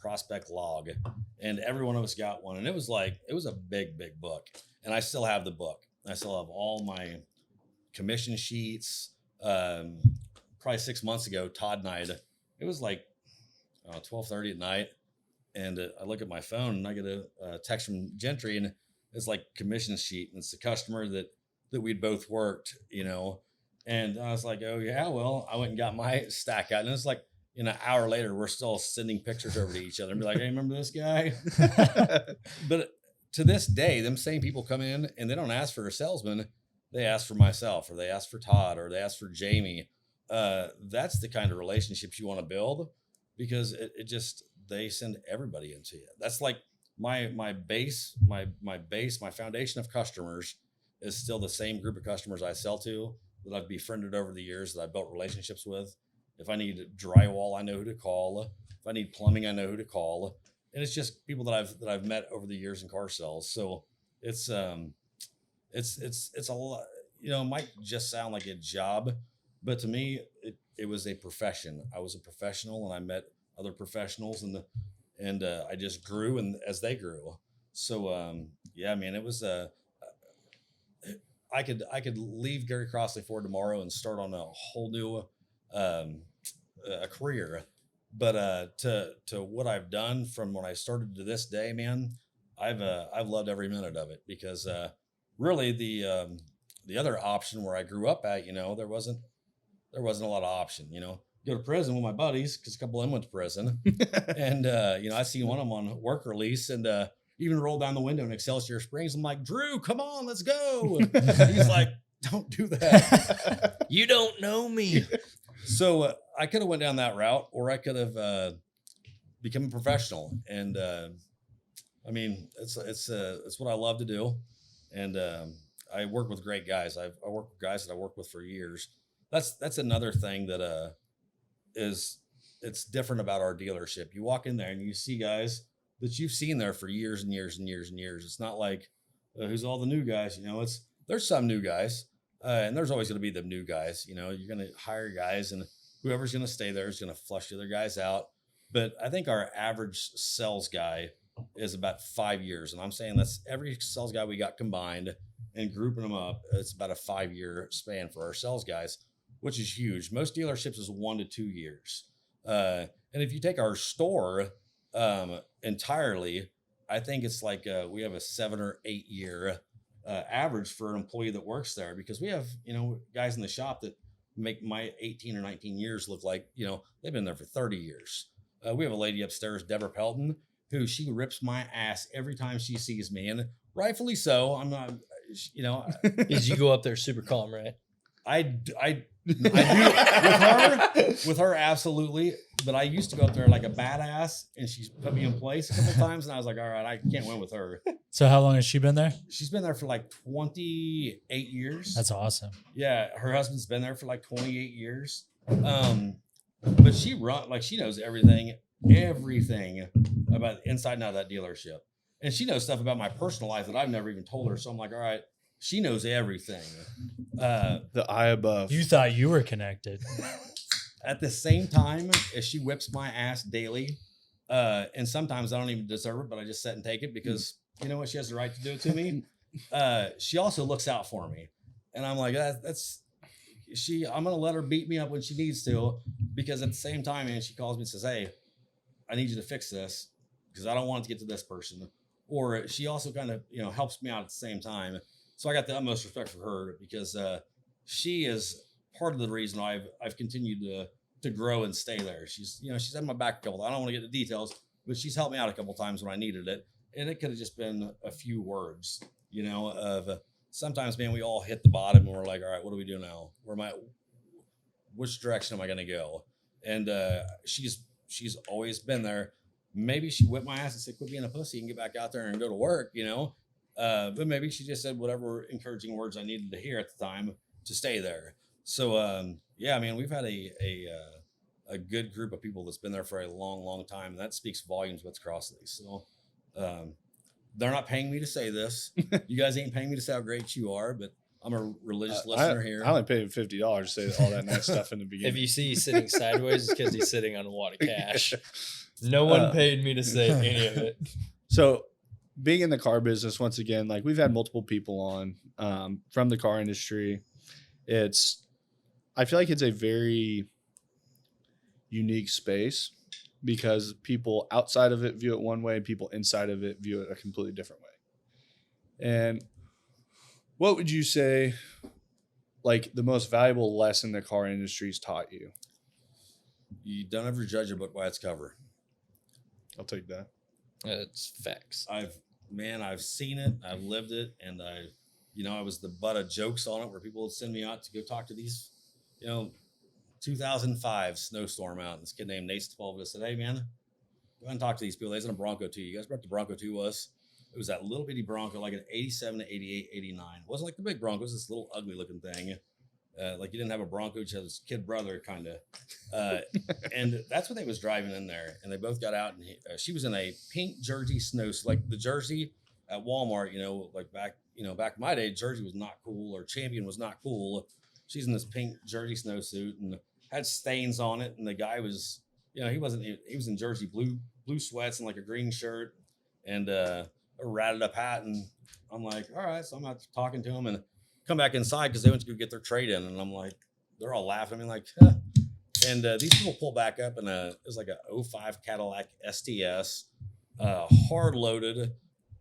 prospect log, and every one of us got one, and it was a big book, and I still have the book. I still have all my commission sheets. Probably 6 months ago, Todd and I, it was like 12:30 at night. and I look at my phone and I get a text from Gentry, and it's like commission sheet, and it's the customer that we'd both worked, and I was like, oh yeah, well, I went and got my stack out, and it's like an hour later, we're still sending pictures over to each other and be like, hey, remember this guy? But to this day, them same people come in and they don't ask for a salesman. They ask for myself, or they ask for Todd, or they ask for Jamie. That's the kind of relationships you want to build, because it just, they send everybody into you. That's like my base, my foundation of customers is still the same group of customers I sell to, that I've befriended over the years, that I built relationships with. If I need drywall, I know who to call. If I need plumbing, I know who to call. And it's just people that I've met over the years in car sales. So it's a lot, it might just sound like a job, but to me, it was a profession. I was a professional, and I met other professionals, and I just grew, and as they grew. So yeah, man, it was I could leave Gary Crossley Ford tomorrow and start on a whole new a career, but to what I've done from when I started to this day, man, I've loved every minute of it, because really the other option where I grew up at, there wasn't a lot of option. Go to prison with my buddies, because a couple of them went to prison, and I seen one of them on work release, and even rolled down the window in Excelsior Springs. I'm like, Drew, come on, let's go. And he's like, don't do that. You don't know me. So I could have went down that route, or I could have become a professional. And I mean, it's what I love to do. And I work with great guys. I work with guys that I worked with for years. That's another thing that it's different about our dealership. You walk in there and you see guys that you've seen there for years and years and years and years. It's not like who's all the new guys. There's some new guys, and there's always going to be the new guys. You're going to hire guys, and whoever's going to stay there is going to flush the other guys out. But I think our average sales guy is about 5 years, and I'm saying that's every sales guy we got combined and grouping them up. It's about a 5-year span for our sales guys, which is huge. Most dealerships is 1 to 2 years, and if you take our store entirely, I think it's like we have a 7 or 8 year average for an employee that works there, because we have guys in the shop that make my 18 or 19 years look like they've been there for 30 years. We have a lady upstairs, Deborah Pelton, who she rips my ass every time she sees me, and rightfully so. I'm not, Is you go up there super calm, right? I do with her absolutely, but I used to go up there like a badass, and she's put me in place a couple times, and I was like, all right, I can't win with her. So how long has she been there? She's been there for like 28 years. That's awesome. Yeah, her husband's been there for like 28 years. But she knows everything about the inside and out of that dealership, and she knows stuff about my personal life that I've never even told her. So I'm like, all right, she knows everything. The eye above. You thought you were connected. At the same time as she whips my ass daily, and sometimes I don't even deserve it, but I just sit and take it, because you know what, she has the right to do it to me. She also looks out for me, and I'm like, I'm gonna let her beat me up when she needs to, because at the same time, man, she calls me and says, hey, I need you to fix this, because I don't want it to get to this person. Or she also kind of helps me out at the same time. So I got the utmost respect for her, because she is part of the reason I've continued to grow and stay there. She's had my back a couple. I don't want to get into details, but she's helped me out a couple times when I needed it, and it could have just been a few words. Of sometimes, man, we all hit the bottom and we're like, all right, what do we do now? Which direction am I going to go? And she's always been there. Maybe she whipped my ass and said, quit being a pussy and get back out there and go to work, but maybe she just said whatever encouraging words I needed to hear at the time to stay there. So, yeah, man, we've had a good group of people that's been there for a long, long time. And that speaks volumes with Crossley. So, they're not paying me to say this. You guys ain't paying me to say how great you are, but I'm a religious listener here. I only paid him $50 to say all that nice stuff in the beginning. If you see he's sitting sideways, it's because he's sitting on a wad of cash. No one paid me to say any of it. So being in the car business, once again, like we've had multiple people on from the car industry. I feel like it's a very unique space. because people outside of it view it one way and people inside of it view it a completely different way. And what would you say, like, the most valuable lesson the car industry's taught you? You don't ever judge a book by its cover. I'll take that. It's facts. I've seen it, I've lived it, and I was the butt of jokes on it where people would send me out to go talk to these, 2005 snowstorm out. And this kid named Nate Stapolva said, "Hey man, go and talk to these people. They's in a Bronco 2. You guys remember what the Bronco 2 was? It was that little bitty Bronco, like an 87 to 88, 89. It wasn't like the big Bronco. It was this little ugly looking thing. Like you didn't have a Bronco, you had his kid brother kind of. And that's what they was driving in there. And they both got out, and she was in a pink jersey like the jersey at Walmart, like back in my day, jersey was not cool, or Champion was not cool. She's in this pink jersey snowsuit and had stains on it. And the guy was, he was in jersey blue sweats and like a green shirt and a ratted up hat. And I'm like, all right. So I'm out talking to him and come back inside because they went to go get their trade in. And I'm like, they're all laughing at me like, huh. And these people pull back up and it was like a 05 Cadillac STS, hard loaded,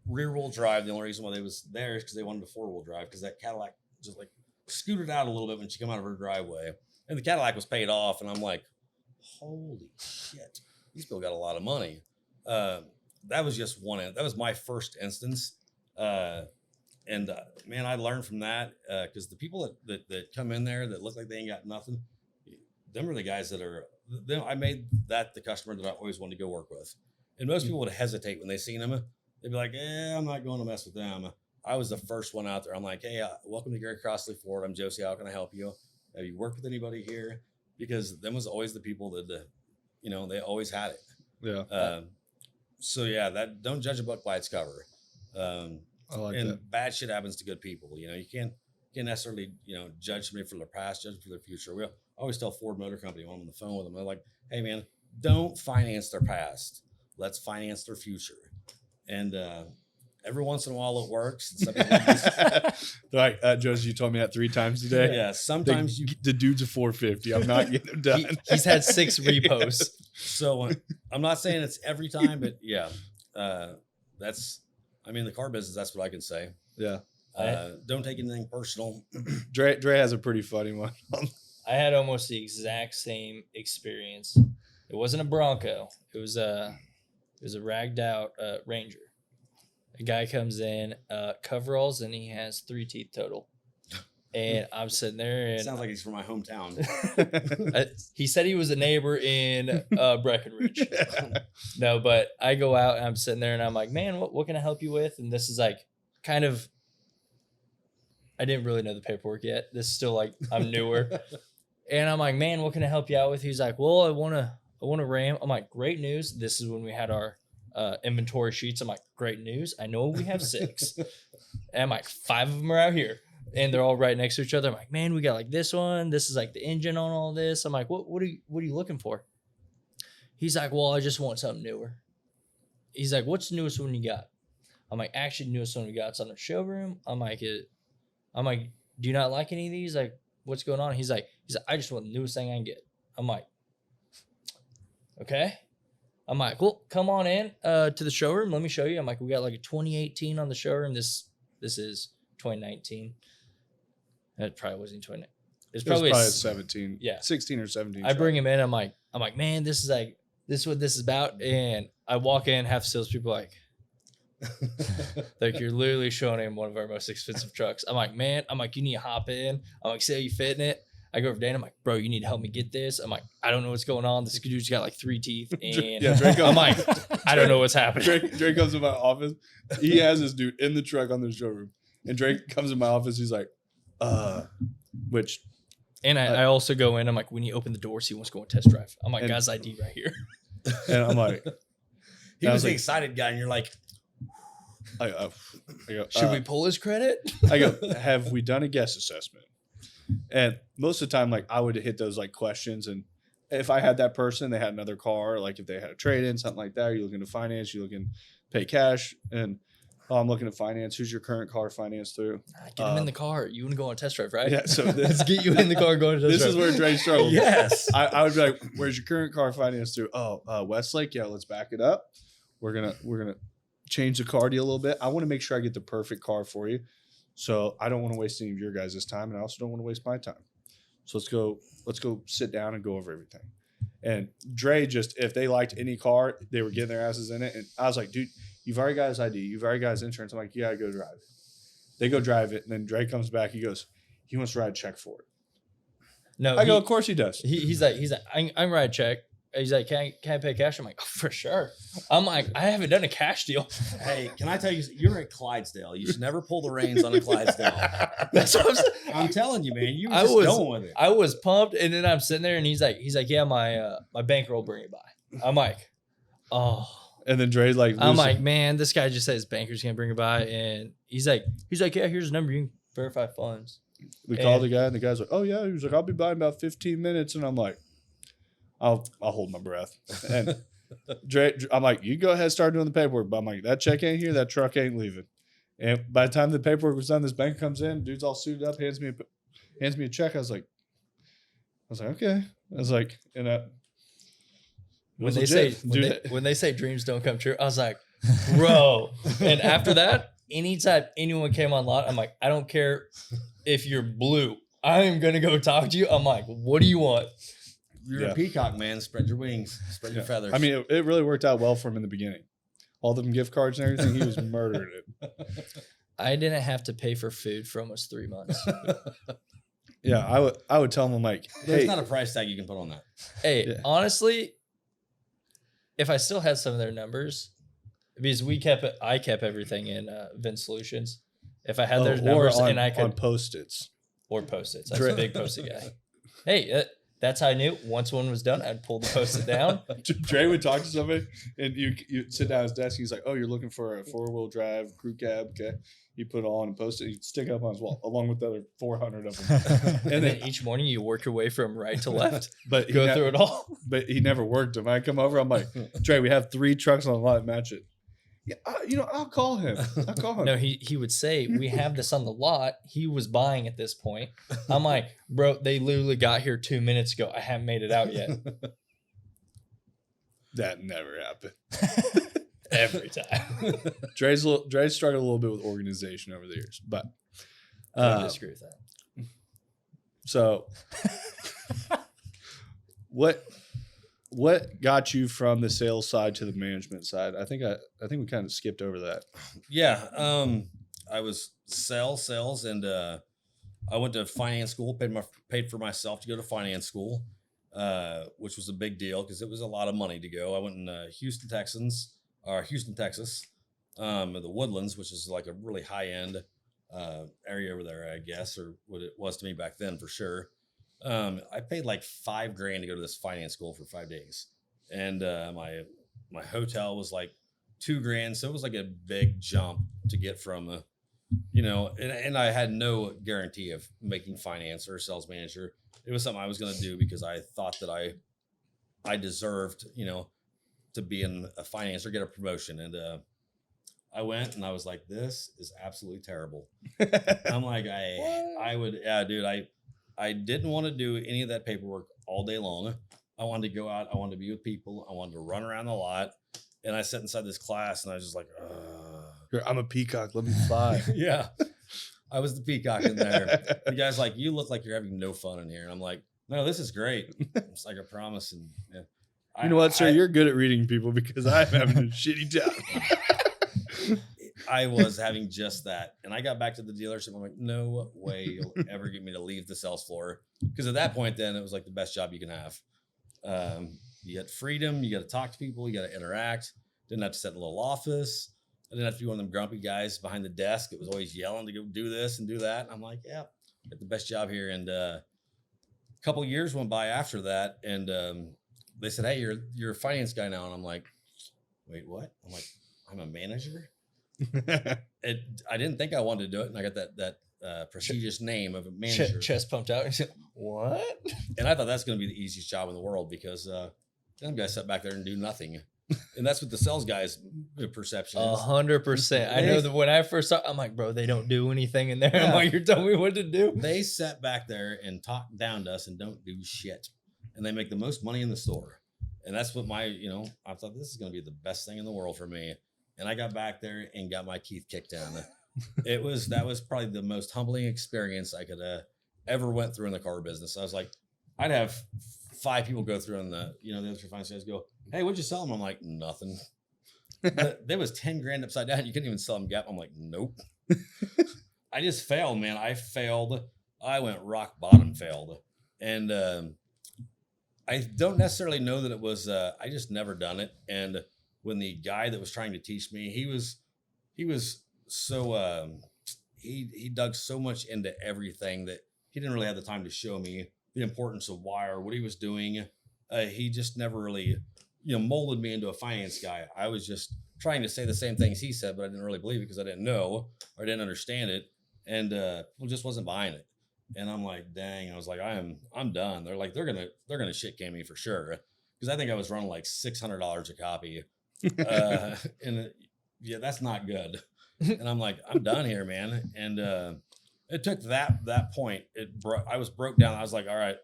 rear wheel drive. The only reason why they was there is because they wanted a 4-wheel drive, because that Cadillac just like scooted out a little bit when she came out of her driveway, and the Cadillac was paid off. And I'm like, holy shit, these people got a lot of money. That was just one. That was my first instance. And man, I learned from that because the people that come in there that look like they ain't got nothing, them are the guys that are. I made that the customer that I always wanted to go work with. And most people would hesitate when they seen them. They'd be like, I'm not going to mess with them. I was the first one out there. I'm like, hey, welcome to Gary Crossley Ford. I'm Josey. How can I help you? Have you worked with anybody here? Because them was always the people that, they always had it. Yeah. So yeah, that don't judge a book by its cover. I like and that. bad shit happens to good people. You can't necessarily, judge somebody for their past, judge them for their future. I always tell Ford Motor Company when I'm on the phone with them, they're like, hey man, don't finance their past. Let's finance their future. And every once in a while it works. Like Josey, you told me that 3 times today. Yeah, sometimes the dude's a 450. I'm not getting him done. He's had 6 reposts. So I'm not saying it's every time, but yeah, the car business, that's what I can say. Yeah. Don't take anything personal. Dre has a pretty funny one. I had almost the exact same experience. It wasn't a Bronco. It was a ragged out Ranger. A guy comes in, coveralls, and he has 3 teeth total. And I'm sitting there, and sounds like he's from my hometown. He said he was a neighbor in Breckenridge. No, but I go out and I'm sitting there, and I'm like, man, what can I help you with? And this is like kind of, I didn't really know the paperwork yet. This is still like I'm newer, and I'm like, man, what can I help you out with? He's like, well, I want a Ram. I'm like, great news. This is when we had our inventory sheets. I'm like, great news. I know we have 6. And I'm like, 5 of them are out here. And they're all right next to each other. I'm like, man, we got like this one. This is like the engine on all this. I'm like, what are you looking for? He's like, well, I just want something newer. He's like, what's the newest one you got? I'm like, actually, the newest one we got is on the showroom. I'm like, do you not like any of these? Like, what's going on? He's like, I just want the newest thing I can get. I'm like, okay. I'm like, well, come on in to the showroom. Let me show you. I'm like, we got like a 2018 on the showroom. This is 2019. It probably wasn't 20. It's probably 17. Yeah. 16 or 17. I bring him in. I'm like, man, this is what this is about. And I walk in, half the salespeople like you're literally showing him one of our most expensive trucks. I'm like, man, you need to hop in. I'm like, see how you fit in it? I go over to Dan. I'm like, bro, you need to help me get this. I'm like, I don't know what's going on. This dude's got like 3 teeth. And I'm like, I don't know what's happening. Drake comes to my office. He has this dude in the truck on the showroom. And Drake comes in my office. He's like, which. And I also go in. I'm like, when you open the door, so he wants to go on test drive. I'm like, guy's ID right here. And I'm like, he was the excited guy. And you're like, I go, should we pull his credit? I go, have we done a guest assessment? And most of the time, like I would hit those like questions. And if I had that person, they had another car, like if they had a trade-in, something like that, are you looking to finance? You looking to pay cash? And Oh, I'm looking at finance. Who's your current car financed through? Get him in the car. You want to go on a test drive, right? Yeah. So Let's get you in the car going to test this drive. is where Dre struggled. Yes. I would be like, "Where's your current car financed through?" Oh, Westlake. Yeah, let's back it up. We're gonna change the car deal a little bit. I want to make sure I get the perfect car for you. So I don't want to waste any of your guys' time, and I also don't want to waste my time. So let's go sit down and go over everything. And Dre just, if they liked any car, they were getting their asses in it. And I was like, dude, you've already got his ID, you've already got his insurance. I'm like, you gotta go drive it. They go drive it, and then Dre comes back. He goes, he wants to write a check for it. No, I go, of course he does. He's like, I can write a check. He's like, can I pay cash? I'm like, oh, for sure. I'm like, I haven't done a cash deal. Hey, can I tell you, you're at Clydesdale. You should never pull the reins on a Clydesdale. That's what I'm saying. I'm telling you, man. You were just going with it. I was pumped, and then I'm sitting there, and he's like, yeah, my banker will bring it by. I'm like, oh. And then Dre's like, I'm like, man, this guy just said his banker's gonna bring it by, and he's like, yeah, here's the number. You can verify funds. we called the guy, and the guy's like, oh yeah. He was like, I'll be by in about 15 minutes, and I'm like, I'll hold my breath. And Dre, I'm like, you go ahead, start doing the paperwork. But I'm like, that check ain't here, that truck ain't leaving. And by the time the paperwork was done, this banker comes in, dude's all suited up, hands me a check. I was like, okay. I was like, and When they say dreams don't come true, I was like, bro. And after that, anytime anyone came on lot, I'm like, I don't care if you're blue. I am gonna go talk to you. I'm like, what do you want? You're a peacock, man. Spread your wings. Spread your feathers. I mean, it really worked out well for him in the beginning. All them gift cards and everything, he was murdering it. I didn't have to pay for food for almost 3 months. Yeah, I would tell him, I'm like, there's hey, not a price tag you can put on that. Hey, honestly, if I still had some of their numbers, because I kept everything in Vin Solutions. If I had their numbers and I could on Post-its or Post-its, I was a big Post-it guy. Hey, that's how I knew. Once one was done, I'd pull the Post-it down. Dre would talk to somebody, and you sit down at his desk. He's like, "Oh, you're looking for a 4-wheel drive crew cab? Okay." You put it on and post it. You stick it up on his wall, along with the other 400 of them. And then each morning you work your way from right to left. But go through it all. But he never worked them. I come over. I'm like, Dre, we have 3 trucks on the lot. Match it. Yeah, I'll call him. No, he would say, we have this on the lot. He was buying at this point. I'm like, bro, they literally got here 2 minutes ago. I haven't made it out yet. That never happened. Every time. Dre's struggled a little bit with organization over the years, but I disagree with that. So what got you from the sales side to the management side? I think we kind of skipped over that. Yeah. I was sales, and I went to finance school, paid for myself to go to finance school, which was a big deal because it was a lot of money to go. I went in Houston, Texas, the Woodlands, which is like a really high end area over there, I guess, or what it was to me back then for sure. I paid like $5,000 to go to this finance school for 5 days, and my hotel was like $2,000, so it was like a big jump to get from, and I had no guarantee of making finance or sales manager. It was something I was going to do because I thought that I deserved, to be in a finance or get a promotion, and I went and I was like, this is absolutely terrible. I'm like, I didn't want to do any of that paperwork all day long. I wanted to go out. I wanted to be with people. I wanted to run around the lot. And I sat inside this class and I was just like, I'm a peacock. Let me fly. Yeah. I was the peacock in there. The guy's like, you look like you're having no fun in here. And I'm like, no, this is great. It's like a promise. And yeah. You know what, sir? You're good at reading people because I'm having a shitty time. I was having just that. And I got back to the dealership. I'm like, no way you'll ever get me to leave the sales floor. Because at that point, then it was like the best job you can have. You got freedom. You got to talk to people. You got to interact. Didn't have to sit in a little office. I didn't have to be one of them grumpy guys behind the desk that was always yelling to go do this and do that. And I'm like, yeah, got the best job here. And a couple of years went by after that. And they said, hey, you're a finance guy now. And I'm like, wait, what? I'm like, I'm a manager? I didn't think I wanted to do it, and I got that prestigious name of a manager. Chest pumped out. What? And I thought that's going to be the easiest job in the world because them guys sat back there and do nothing. And that's what the sales guys' perception is. 100%. I know that when I first saw, I'm like, bro, they don't do anything in there. I'm like, you're telling me what to do? They sat back there and talk down to us and don't do shit. And they make the most money in the store. And that's what I thought this is going to be the best thing in the world for me. And I got back there and got my teeth kicked in. That was probably the most humbling experience I could ever went through in the car business. I was like, I'd have 5 people go through and the other 3 finance guys go, hey, what'd you sell them? I'm like, nothing. There was 10 grand upside down. You couldn't even sell them Gap. I'm like, nope. I just failed, man. I failed. I went rock bottom failed. And I don't necessarily know that it was, I just never done it. And when the guy that was trying to teach me, he was so, he dug so much into everything that he didn't really have the time to show me the importance of wire, what he was doing. He just never really, molded me into a finance guy. I was just trying to say the same things he said, but I didn't really believe it because I didn't know or I didn't understand it. And people just wasn't buying it. And I'm like, dang, I was like, I'm done. They're like, they're gonna shit can me for sure. Because I think I was running like $600 a copy. And yeah, that's not good. And I'm like, I'm done here, man. And it took that point. I was broke down. I was like, all right,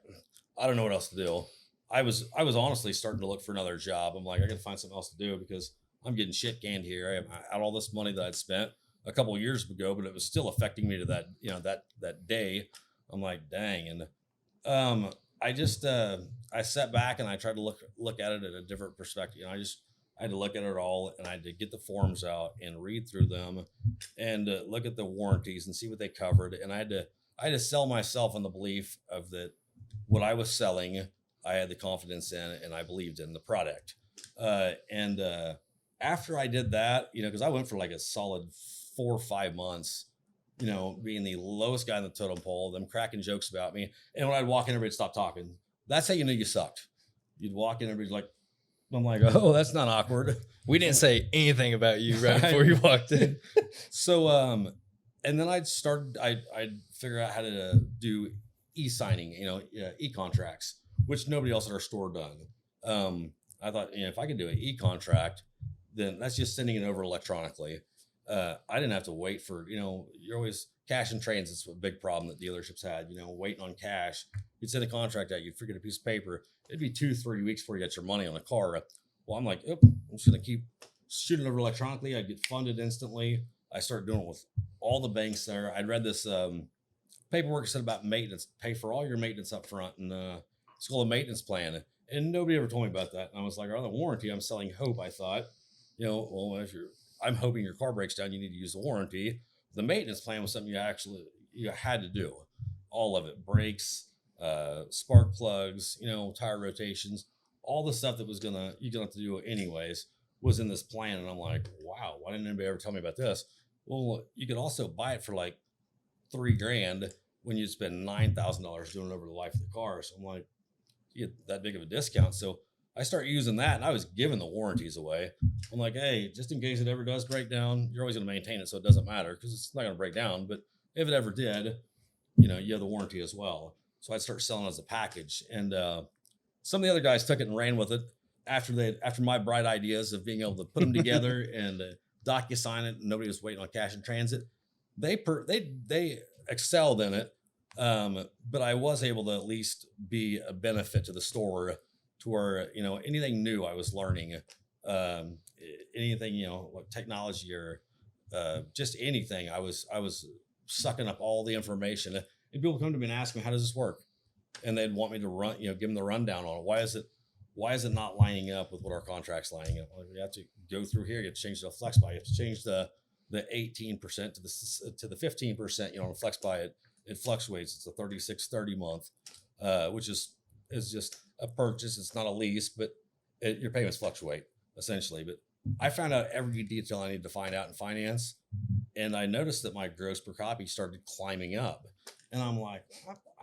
I don't know what else to do. I was honestly starting to look for another job. I'm like, I gotta find something else to do because I'm getting shit canned here. I had all this money that I'd spent a couple of years ago, but it was still affecting me to that, that day. I'm like, dang. And I sat back and I tried to look at it at a different perspective. I had to look at it all, and I had to get the forms out and read through them and look at the warranties and see what they covered. And I had to sell myself on the belief of that what I was selling, I had the confidence in, and I believed in the product. And after I did that, because I went for like a solid 4 or 5 months, being the lowest guy in the totem pole, them cracking jokes about me. And when I'd walk in, everybody'd stop talking. That's how you know you sucked. You'd walk in, everybody's like, I'm like, oh, that's not awkward. We didn't say anything about you right before you walked in. So, and then I'd figure out how to do e-signing, e-contracts, which nobody else at our store done. I thought, if I could do an e-contract, then that's just sending it over electronically. I didn't have to wait for, you're always cash and trains. It's a big problem that dealerships had, waiting on cash. You'd send a contract out, you'd forget a piece of paper. It'd be 2-3 weeks before you got your money on a car. Well, I'm like, I'm just going to keep shooting over electronically. I'd get funded instantly. I started doing it with all the banks there. I'd read this paperwork said about maintenance, pay for all your maintenance up front. And it's called a maintenance plan. And nobody ever told me about that. And I was like, the warranty, I'm selling hope. I thought, well, I'm hoping your car breaks down, you need to use the warranty. The maintenance plan was something you had to do. All of it, brakes, spark plugs, tire rotations, all the stuff that you're gonna have to do anyways was in this plan. And I'm like, wow, why didn't anybody ever tell me about this? Well, you could also buy it for like $3,000 when you spend $9,000 doing it over the life of the car. So I'm like, you get that big of a discount. So I start using that, and I was giving the warranties away. I'm like, hey, just in case it ever does break down, you're always going to maintain it, so it doesn't matter because it's not going to break down. But if it ever did, you have the warranty as well. So I'd start selling it as a package. And some of the other guys took it and ran with it after my bright ideas of being able to put them together and DocuSign it, and nobody was waiting on cash in transit. They excelled in it, but I was able to at least be a benefit to the store. To where, anything new I was learning, anything, like technology or just anything, I was sucking up all the information. And people come to me and ask me, how does this work? And they'd want me to give them the rundown on it. Why is it not lining up with what our contract's lining up? Well, you have to go through here, you have to change the flex buy, you have to change the 18% to the 15%, on flex buy, it fluctuates. It's a 36-30 month, which is just a purchase. It's not a lease, but your payments fluctuate essentially. But I found out every detail I needed to find out in finance, and I noticed that my gross per copy started climbing up, and I'm like,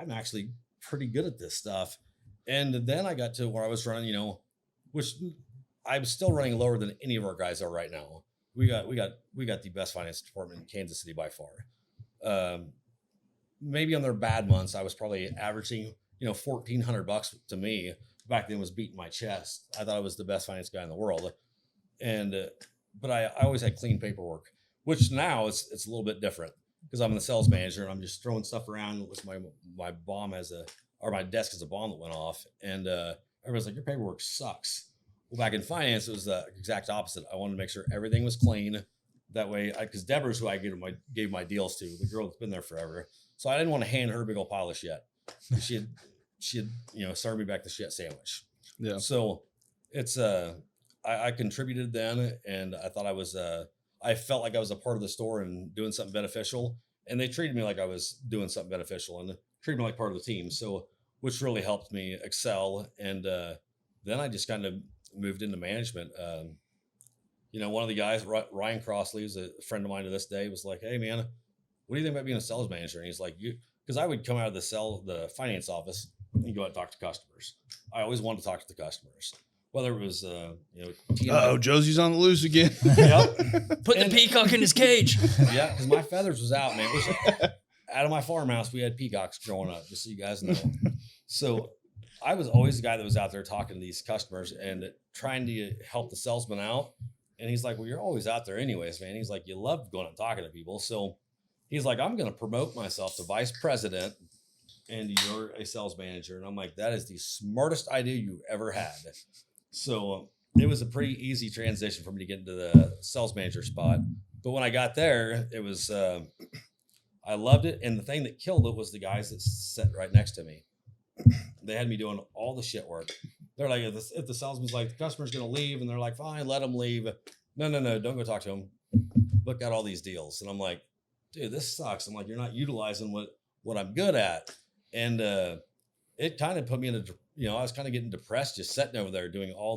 I'm actually pretty good at this stuff. And then I got to where I was running, which I'm still running lower than any of our guys are right now. We got the best finance department in Kansas City by far. Maybe on their bad months, I was probably averaging $1,400 to me. Back then was beating my chest. I thought I was the best finance guy in the world. And but I always had clean paperwork, which now it's a little bit different because I'm the sales manager and I'm just throwing stuff around. With my bomb or my desk has a bomb that went off, and everybody's like, your paperwork sucks. Well, back in finance, it was the exact opposite. I wanted to make sure everything was clean. That way, because Deborah's who I gave my deals to, the girl that's been there forever. So I didn't want to hand her a big old pile of shit. She had served me back the shit sandwich. Yeah. So it's I contributed then, and I thought I felt like I was a part of the store and doing something beneficial, and they treated me like I was doing something beneficial and treated me like part of the team. So which really helped me excel, and then I just kind of moved into management. One of the guys, Ryan Crossley, who's a friend of mine to this day, was like, "Hey man, what do you think about being a sales manager?" And he's like, because I would come out of the finance office and go out and talk to customers. I always wanted to talk to the customers, whether it was Josey's on the loose again. Yep. Put the peacock in his cage. Yeah, because my feathers was out, man. Out of my farmhouse, we had peacocks growing up, just so you guys know. So I was always the guy that was out there talking to these customers and trying to help the salesman out. And he's like, well, you're always out there anyways, man. He's like, you love going and talking to people. So he's like, I'm going to promote myself to vice president and you're a sales manager. And I'm like, that is the smartest idea you ever had. So it was a pretty easy transition for me to get into the sales manager spot. But when I got there, it was, I loved it. And the thing that killed it was the guys that sat right next to me. They had me doing all the shit work. They're like, if the salesman's like, the customer's going to leave, and they're like, fine, let them leave. No, don't go talk to them. Look at all these deals. And I'm like, dude, this sucks. I'm like, you're not utilizing what I'm good at. And it kind of put me into, I was kind of getting depressed just sitting over there doing all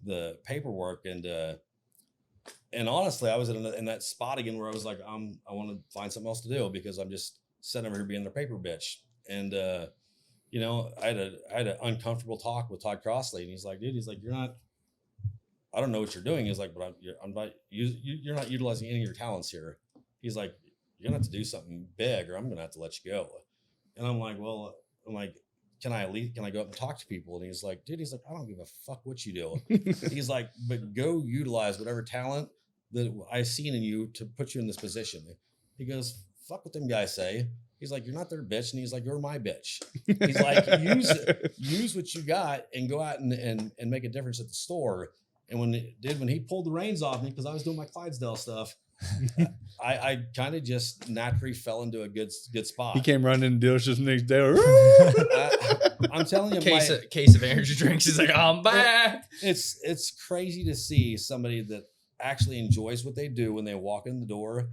the paperwork. And honestly, I was in that spot again where I was like, I want to find something else to do because I'm just sitting over here being the paper bitch. And, I had an uncomfortable talk with Todd Crossley, and he's like, dude, you're not, I don't know what you're doing. He's like, but you're not utilizing any of your talents here. He's like, you're gonna have to do something big or I'm gonna have to let you go. And I'm like, can I go up and talk to people? And he's like, dude, I don't give a fuck what you do. He's like, but go utilize whatever talent that I've seen in you to put you in this position. He goes, fuck what them guys say. He's like, you're not their bitch. And he's like, you're my bitch. He's like, use what you got and go out and make a difference at the store. And when he pulled the reins off me, because I was doing my Clydesdale stuff, I kind of just naturally fell into a good spot. He came running in the dealership the next day. I'm telling you, case of energy drinks. He's like, I'm back. It's crazy to see somebody that actually enjoys what they do when they walk in the door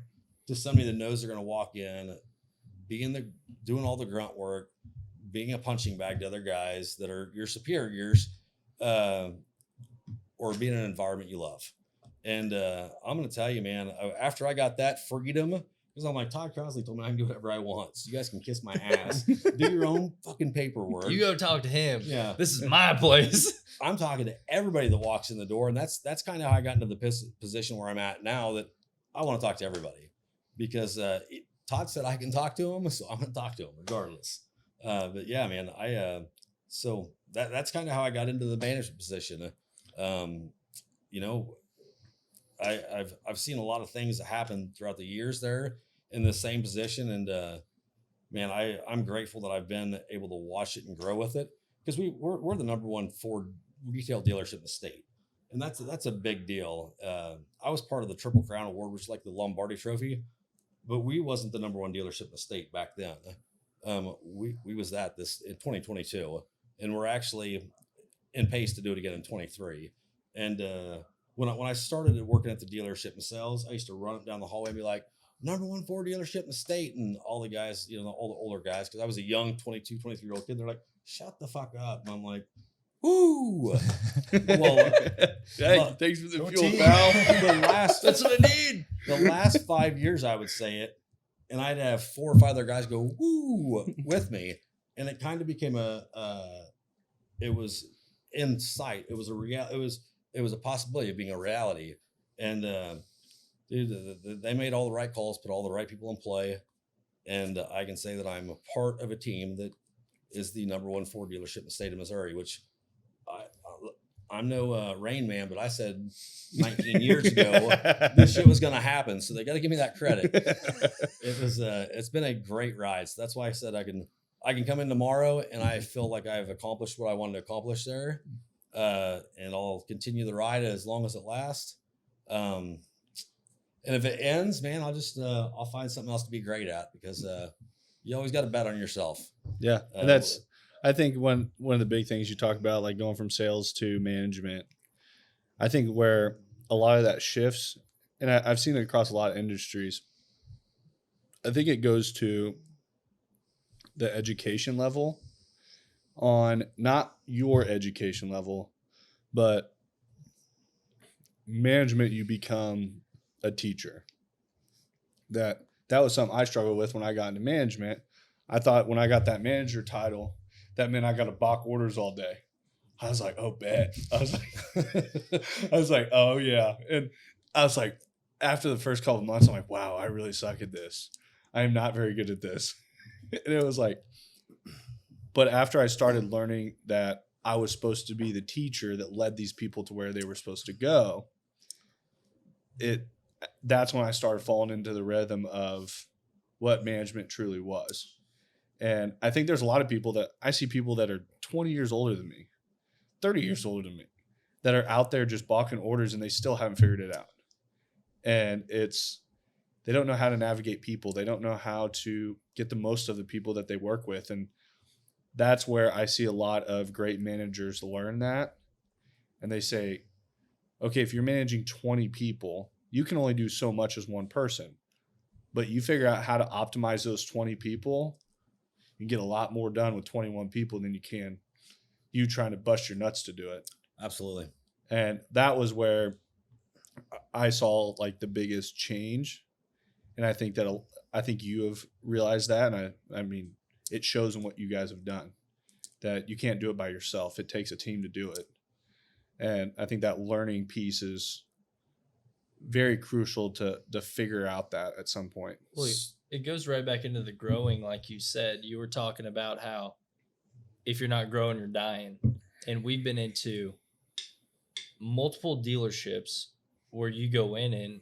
to somebody that knows they're going to walk in, doing all the grunt work, being a punching bag to other guys that are your superiors, or being in an environment you love. And I'm going to tell you, man, after I got that freedom, because I'm like, Todd Crossley told me I can do whatever I want. So you guys can kiss my ass. Do your own fucking paperwork. You go talk to him. Yeah. This is my place. I'm talking to everybody that walks in the door. And that's kind of how I got into the position where I'm at now, that I want to talk to everybody. Because Todd said I can talk to him, so I'm going to talk to him regardless. But yeah, man, so that's kind of how I got into the management position. I've seen a lot of things that happen throughout the years there in the same position. And, man, I'm grateful that I've been able to watch it and grow with it, because we're the number one Ford retail dealership in the state. And that's a big deal. I was part of the Triple Crown Award, which is like the Lombardi Trophy, but we wasn't the number one dealership in the state back then. We was this in 2022, and we're actually in pace to do it again in 23. And, when I started working at the dealership in sales, I used to run up down the hallway and be like, number one Ford dealership in the state. And all the guys, all the older guys, because I was a young 22, 23-year-old kid, they're like, shut the fuck up. And I'm like, whoo. Well, hey, thanks for the fuel, pal. That's what I need. The last 5 years, I would say it. And I'd have 4 or 5 other guys go, woo, with me. And it kind of became it was in sight. It was a reality. It was a possibility of being a reality. And dude, they made all the right calls, put all the right people in play. And I can say that I'm a part of a team that is the number one Ford dealership in the state of Missouri, which I'm no Rain Man, but I said 19 years ago this shit was going to happen. So they got to give me that credit. It's been a great ride. So that's why I said I can come in tomorrow and I feel like I've accomplished what I wanted to accomplish there. And I'll continue the ride as long as it lasts. And if it ends, man, I'll find something else to be great at, because you always got to bet on yourself. Yeah. And that's, I think one of the big things you talk about, like going from sales to management, I think where a lot of that shifts, and I've seen it across a lot of industries, I think it goes to the education level, on not your education level, but management. You become a teacher. That was something I struggled with when I got into management. I thought when I got that manager title, that meant I got to balk orders all day. I was like, oh, bet. I was like, oh yeah. And I was like, after the first couple of months, I'm like, wow, I really suck at this. I am not very good at this. And it was like, but after I started learning that I was supposed to be the teacher that led these people to where they were supposed to go, that's when I started falling into the rhythm of what management truly was. And I think there's a lot of people that I see, people that are 20 years older than me, 30 years older than me, that are out there just balking orders and they still haven't figured it out. And they don't know how to navigate people. They don't know how to get the most of the people that they work with. And that's where I see a lot of great managers learn that. And they say, okay, if you're managing 20 people, you can only do so much as one person, but you figure out how to optimize those 20 people. You can get a lot more done with 21 people than you can you trying to bust your nuts to do it. Absolutely. And that was where I saw like the biggest change. And I think you have realized that. And I mean, it shows in what you guys have done, that you can't do it by yourself. It takes a team to do it. And I think that learning piece is very crucial to figure out that at some point. Well, it goes right back into the growing. Like you said, you were talking about how if you're not growing, you're dying. And we've been into multiple dealerships where you go in and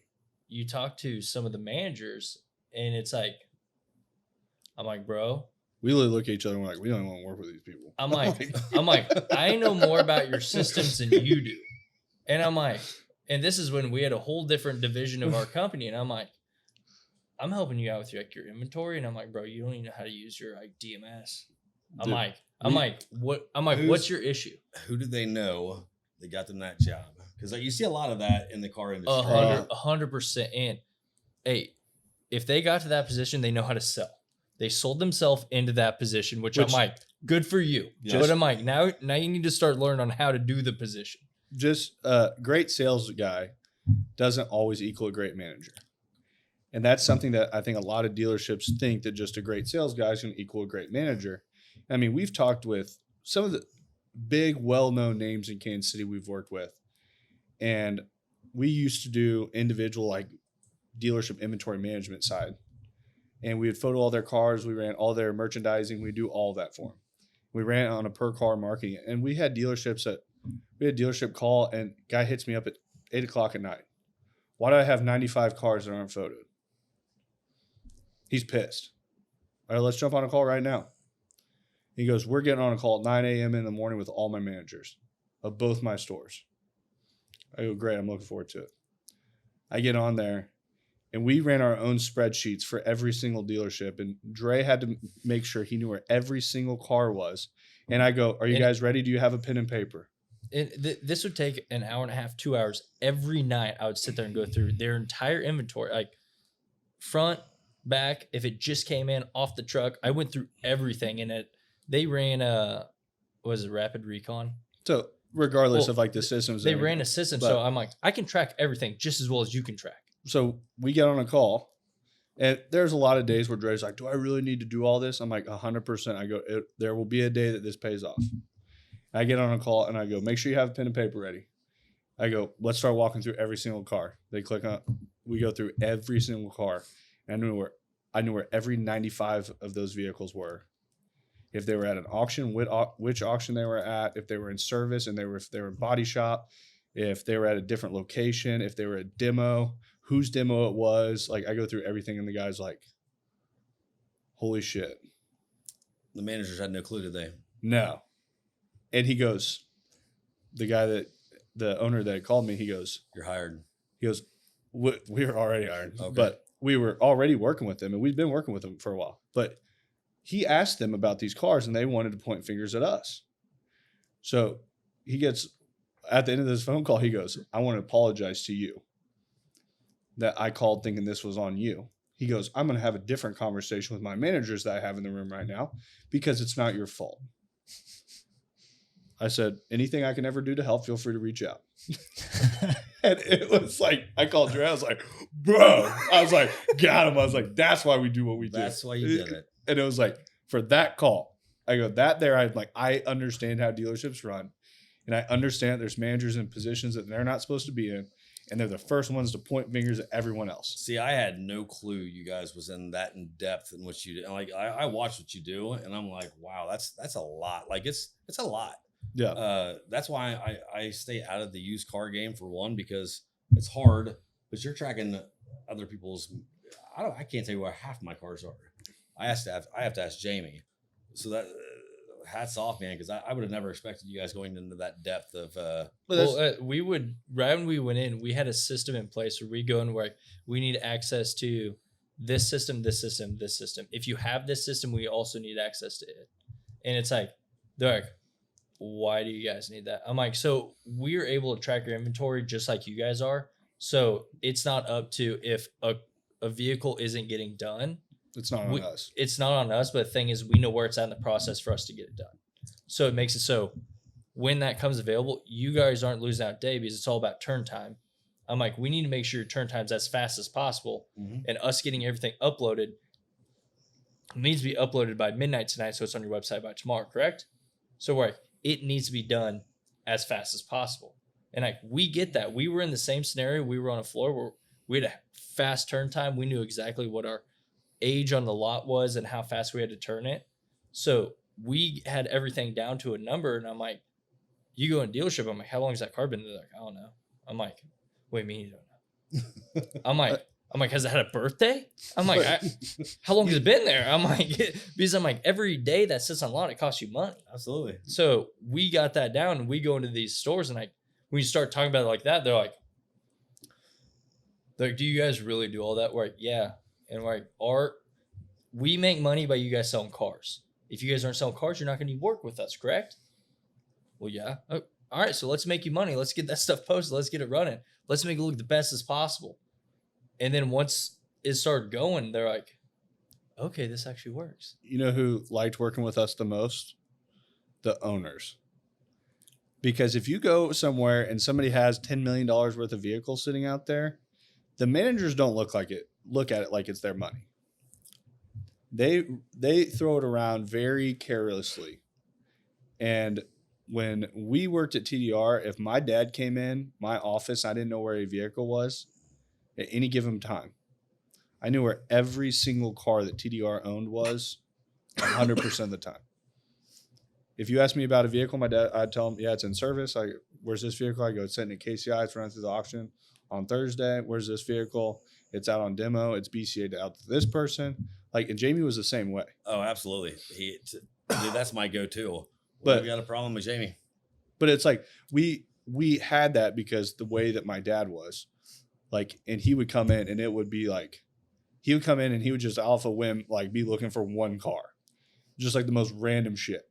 you talk to some of the managers and it's like, I'm like, bro, we literally look at each other and we're like, we don't even want to work with these people. I'm like, I know more about your systems than you do. And I'm like, and this is when we had a whole different division of our company. And I'm like, I'm helping you out with your inventory. And I'm like, bro, you don't even know how to use your DMS. I'm like, what's your issue? Who do they know that got them that job? Because you see a lot of that in the car industry. 100%. And hey, if they got to that position, they know how to sell. They sold themselves into that position, which I'm like, good for you. But I'm like, now you need to start learning on how to do the position. Just a great sales guy doesn't always equal a great manager. And that's something that I think a lot of dealerships think, that just a great sales guy is going to equal a great manager. I mean, we've talked with some of the big, well-known names in Kansas City we've worked with. And we used to do individual, like, dealership inventory management side. And we would photo all their cars. We ran all their merchandising. We do all that for them. We ran it on a per car marketing. And we had dealerships we had a dealership call, and guy hits me up at 8 o'clock at night. Why do I have 95 cars that aren't photoed? He's pissed. All right, let's jump on a call right now. He goes, we're getting on a call at 9 a.m. in the morning with all my managers of both my stores. I go, great, I'm looking forward to it. I get on there, and we ran our own spreadsheets for every single dealership, and Dre had to make sure he knew where every single car was. And I go, are you guys ready? Do you have a pen and paper? This would take an hour and a half, 2 hours. Every night I would sit there and go through their entire inventory, like front, back. If it just came in off the truck, I went through everything. And they ran Rapid Recon? So regardless of like the systems. They ran a system. So I'm like, I can track everything just as well as you can track. So we get on a call, and there's a lot of days where Dre's like, do I really need to do all this? I'm like, 100%. I go, there will be a day that this pays off. I get on a call and I go, make sure you have a pen and paper ready. I go, let's start walking through every single car. They click on, we go through every single car. And I knew where every 95 of those vehicles were. if they were at an auction, which auction they were at, if they were in service and if they were in body shop, if they were at a different location, if they were at demo, whose demo it was. Like I go through everything and the guy's like, holy shit. The managers had no clue, did they? No. And he goes, the owner that called me, he goes, "You're hired." He goes, we were already hired, Okay. but we were already working with them and we'd been working with them for a while. But he asked them about these cars and they wanted to point fingers at us. So he gets, at the end of this phone call, he goes, I want to apologize to you that I called thinking this was on you. He goes, I'm going to have a different conversation with my managers that I have in the room right now because it's not your fault. I said, anything I can ever do to help, feel free to reach out. And it was like, I called Drew. I was like, bro. I was like, got him. I was like, that's why we do what we do. That's why you did it. And it was like, for that call, I go, that there, I'm like, I understand how dealerships run. And I understand there's managers in positions that they're not supposed to be in. And they're the first ones to point fingers at everyone else. See, I had no clue you guys was in that in depth in what you do. Like I watched what you do, and I'm like, wow, that's a lot. Like it's a lot. Yeah. That's why I stay out of the used car game for one, because it's hard. But you're tracking other people's. I can't tell you where half my cars are. I have to ask Jamie. So that hats off, man, because I would have never expected you guys going into that depth of. We would, right when we went in, we had a system in place where we go and work. We need access to this system, this system, this system. If you have this system, we also need access to it. And it's like, they're like, why do you guys need that? I'm like, so we're able to track your inventory just like you guys are. So it's not up to if a vehicle isn't getting done. It's not on us. It's not on us, but the thing is, we know where it's at in the process for us to get it done. So it makes it so when that comes available, you guys aren't losing out day because it's all about turn time. I'm like, we need to make sure your turn time's as fast as possible, and us getting everything uploaded needs to be uploaded by midnight tonight, so it's on your website by tomorrow, correct? So we're like, it needs to be done as fast as possible. And like, we get that. We were in the same scenario. We were on a floor where we had a fast turn time. We knew exactly what our age on the lot was and how fast we had to turn it. So we had everything down to a number. And I'm like, you go in dealership. I'm like, how long has that car been? They're like, I don't know. I'm like, wait, me, you don't know. I'm like, has it had a birthday? I'm like, how long has it been there? I'm like, because I'm like, every day that sits on lot, it costs you money. Absolutely. So we got that down, and we go into these stores, and like, when you start talking about it like that, they're like, do you guys really do all that? We're like, yeah. And we're like, we make money by you guys selling cars. If you guys aren't selling cars, you're not going to work with us, correct? Well, yeah. Oh, all right, so let's make you money. Let's get that stuff posted. Let's get it running. Let's make it look the best as possible. And then once it started going, they're like, okay, this actually works. You know who liked working with us the most? The owners. Because if you go somewhere and somebody has $10 million worth of vehicles sitting out there, the managers don't look at it like it's their money. They throw it around very carelessly. And when we worked at TDR, if my dad came in my office, I didn't know where a vehicle was at any given time. I knew where every single car that TDR owned was 100% of the time. If you ask me about a vehicle, my dad, I'd tell him, yeah, it's in service. Where's this vehicle? I go, it's sitting at KCI. It's running through the auction on Thursday. Where's this vehicle? It's out on demo. It's BCA'd out to this person. And Jamie was the same way. Oh, absolutely. Dude, that's my go-to. But we got a problem with Jamie. But it's like we had that because the way that my dad was, and he would come in and it would be like, he would come in and he would just alpha whim, be looking for one car, just the most random shit.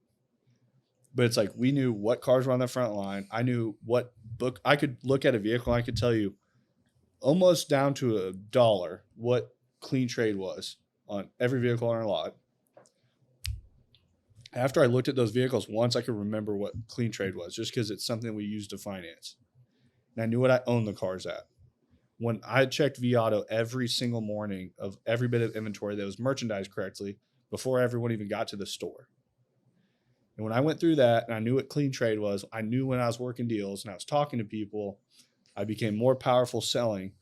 But it's like, we knew what cars were on the front line. I knew what book I could look at a vehicle. And I could tell you almost down to $1 what clean trade was on every vehicle on our lot. After I looked at those vehicles once, I could remember what clean trade was just because it's something we used to finance. And I knew what I owned the cars at. When I checked vAuto every single morning of every bit of inventory that was merchandised correctly before everyone even got to the store. And when I went through that and I knew what clean trade was, I knew when I was working deals and I was talking to people, I became more powerful selling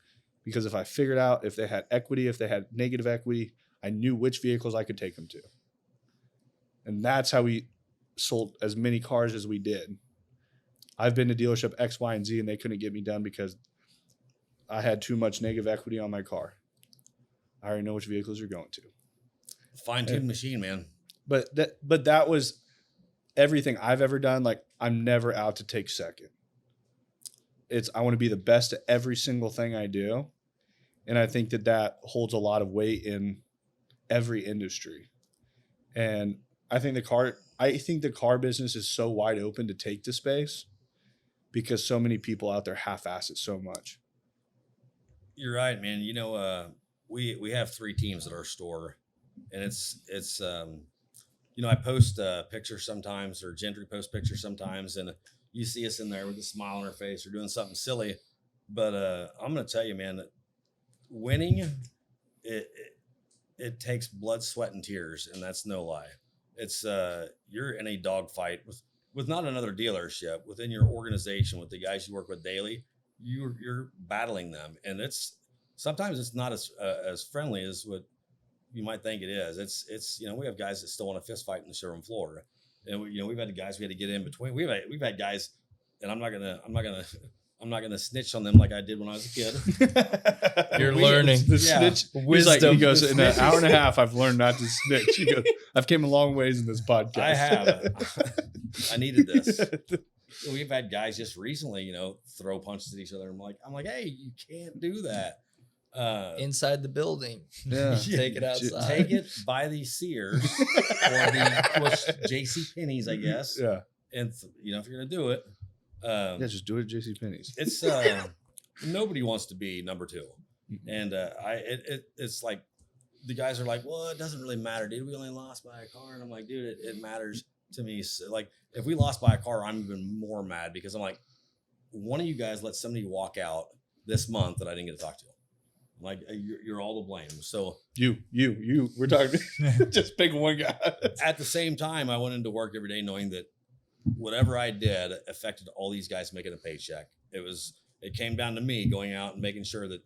because if I figured out if they had equity, if they had negative equity, I knew which vehicles I could take them to. And that's how we sold as many cars as we did. I've been to dealership X, Y, and Z, and they couldn't get me done because I had too much negative equity on my car. I already know which vehicles you're going to. Fine-tuned machine, man. But that was everything I've ever done. Like, I'm never out to take second. I want to be the best at every single thing I do. And I think that holds a lot of weight in every industry. And I think the car business is so wide open to take the space because so many people out there half-ass it so much. You're right, man. You know, we have 3 teams at our store, and it's you know, I post pictures sometimes, or Gentry post pictures sometimes, and you see us in there with a smile on our face or doing something silly. But I'm going to tell you, man, that winning, it takes blood, sweat, and tears, and that's no lie. It's you're in a dogfight with not another dealership, within your organization, with the guys you work with daily. You're battling them, and sometimes it's not as friendly as what you might think it is. It's you know, we have guys that still want to fist fight in the showroom floor, and we've had guys we had to get in between. We've had guys, and I'm not gonna snitch on them like I did when I was a kid. You're learning. The snitch. Wisdom. He goes, in an hour and a half, I've learned not to snitch. He goes, I've came a long ways in this podcast. I have. I needed this. We've had guys just recently, you know, throw punches at each other. I'm like, hey, you can't do that. Inside the building. Yeah. Take it outside. Take it by the Sears or the JC Penney's, I guess. Yeah. And you know, if you're gonna do it, Yeah, just do it at JCPenney's. it's nobody wants to be number 2, and it's like the guys are like, well, it doesn't really matter, dude. We only lost by a car, and I'm like, dude, it matters to me. So, like, if we lost by a car, I'm even more mad because I'm like, one of you guys let somebody walk out this month that I didn't get to talk to. I'm like, you're all to blame. So You. We're talking just pick one guy. at the same time, I went into work every day knowing that whatever I did affected all these guys making a paycheck. It came down to me going out and making sure that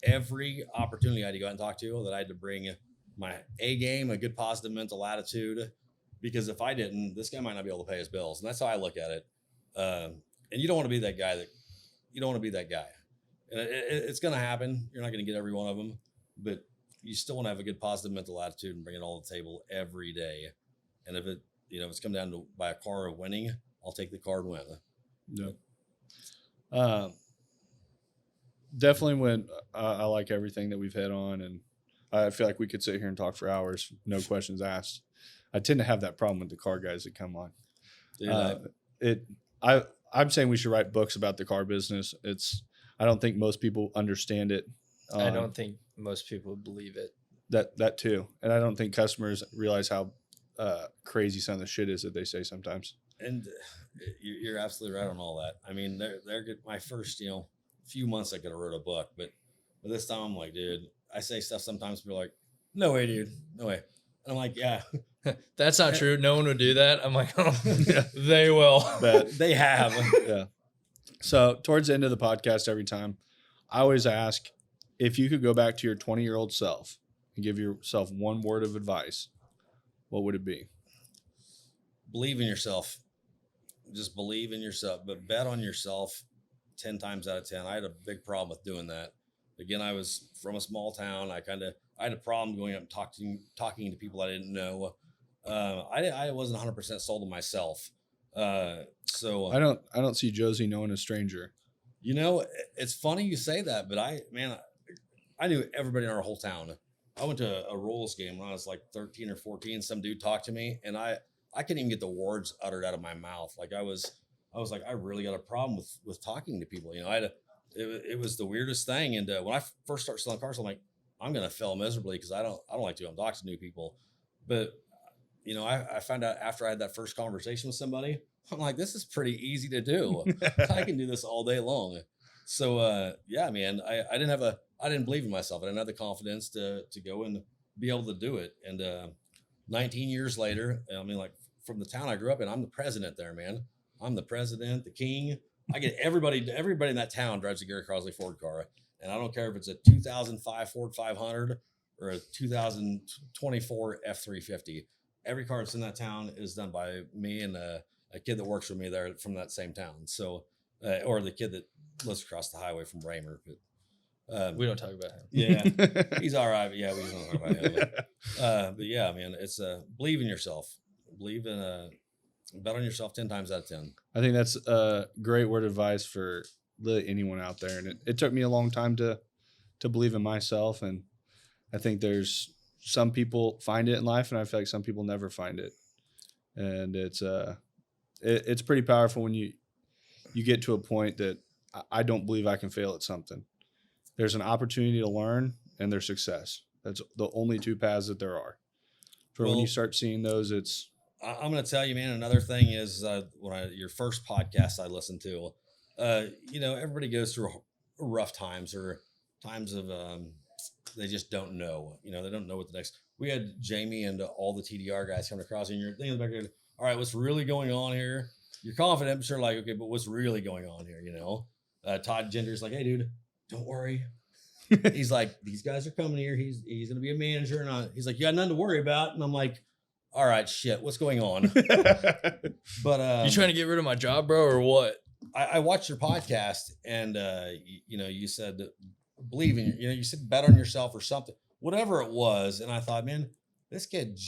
every opportunity I had to go out and talk to, that I had to bring my A game, a good positive mental attitude, because if I didn't, this guy might not be able to pay his bills. And that's how I look at it. And you don't want to be that guy And it's going to happen. You're not going to get every one of them, but you still want to have a good positive mental attitude and bring it all to the table every day. And if it's come down to by a car of winning, I'll take the car and win. No. Definitely when I like everything that we've hit on, and I feel like we could sit here and talk for hours, no questions asked. I tend to have that problem with the car guys that come on. I'm saying we should write books about the car business. I don't think most people understand it. I don't think most people believe it. That too, and I don't think customers realize how crazy some of the shit is that they say sometimes. And you're absolutely right on all that. I mean, they're good. My first, few months I could have wrote a book, but this time I'm like, dude, I say stuff sometimes people are like, no way, dude, no way. And I'm like, yeah, that's not true. No one would do that. I'm like, oh, yeah, they will. But they have. Yeah. So towards the end of the podcast, every time I always ask, if you could go back to your 20-year-old self and give yourself one word of advice, what would it be? Believe in yourself. Just believe in yourself, but bet on yourself 10 times out of 10. I had a big problem with doing that. Again, I was from a small town. I had a problem going up and talking to people I didn't know. I wasn't 100% sold on myself. So I don't see Josey knowing a stranger. It's funny you say that, but I knew everybody in our whole town. I went to a Royals game when I was like 13 or 14. Some dude talked to me, and I couldn't even get the words uttered out of my mouth. Like I was like, I really got a problem with talking to people. It was the weirdest thing. And when I first started selling cars, I'm like, I'm going to fail miserably because I don't like to talk to new people. But I found out after I had that first conversation with somebody, I'm like, this is pretty easy to do. I can do this all day long. So yeah, man, I didn't believe in myself. I didn't have the confidence to go and be able to do it. And 19 years later, I mean, like from the town I grew up in, I'm the president there, man. I'm the president, the king. I get everybody in that town drives a Gary Crossley Ford car. And I don't care if it's a 2005 Ford 500 or a 2024 F350. every car that's in that town is done by me and a kid that works for me there from that same town. So, or the kid that lives across the highway from Raymer. But, We don't talk about him. yeah, he's all right. But yeah, we just don't talk about him. But yeah, man, it's believe in yourself. Believe in bet on yourself 10 times out of 10. I think that's a great word of advice for really anyone out there. And it took me a long time to believe in myself. And I think there's some people find it in life, and I feel like some people never find it. And it's pretty powerful when you get to a point that I don't believe I can fail at something. There's an opportunity to learn, and there's success. That's the only two paths that there are. When you start seeing those, it's. I'm going to tell you, man, another thing is your first podcast I listened to, everybody goes through rough times or times of they just don't know. They don't know what the next. We had Jamie and all the TDR guys coming across, and you're thinking back, all right, what's really going on here? You're confident, but you're like, okay, but what's really going on here? Todd Gender's like, hey, dude, don't worry. He's like, these guys are coming here. He's going to be a manager, and he's like, you got nothing to worry about. And I'm like, all right, shit, what's going on? But you trying to get rid of my job, bro, or what? I watched your podcast, and you said believe in you said bet on yourself or something, whatever it was, and I thought, man, this kid.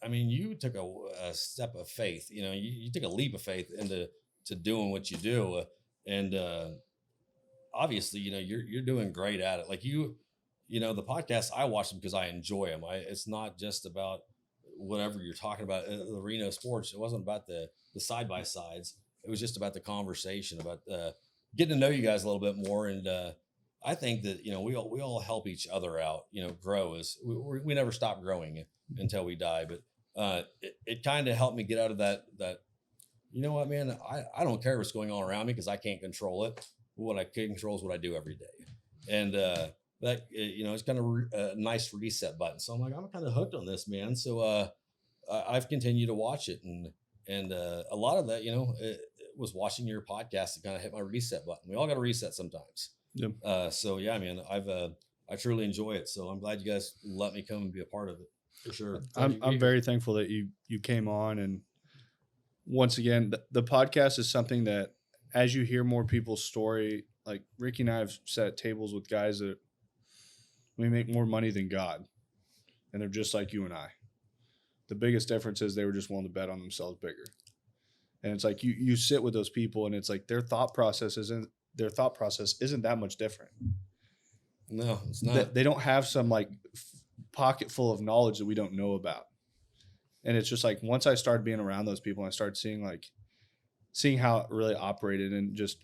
I mean, you took a step of faith. You took a leap of faith into doing what you do, and obviously, you're doing great at it. Like the podcasts, I watch them because I enjoy them. It's not just about whatever you're talking about the Reno sports. It wasn't about the side by sides. It was just about the conversation, about getting to know you guys a little bit more. And I think that we all help each other out. Grow as we never stop growing until we die. But it kind of helped me get out of that. You know what, man? I don't care what's going on around me because I can't control it. What I can control is what I do every day. And that it's kind of a nice reset button. So I'm like, I'm kind of hooked on this, man. So I've continued to watch it, and a lot of that, it was watching your podcast that kind of hit my reset button. We all got to reset sometimes. Yep. So yeah, man, I truly enjoy it. So I'm glad you guys let me come and be a part of it for sure. I'm very thankful that you came on, and once again, the podcast is something that as you hear more people's story, like Ricky and I have sat at tables with guys that we make more money than God, and they're just like you and I. The biggest difference is they were just willing to bet on themselves bigger. And it's like you sit with those people, and it's like their thought process isn't that much different. No, it's not. They don't have some like pocket full of knowledge that we don't know about. And it's just like once I started being around those people, and I started seeing how it really operated, and just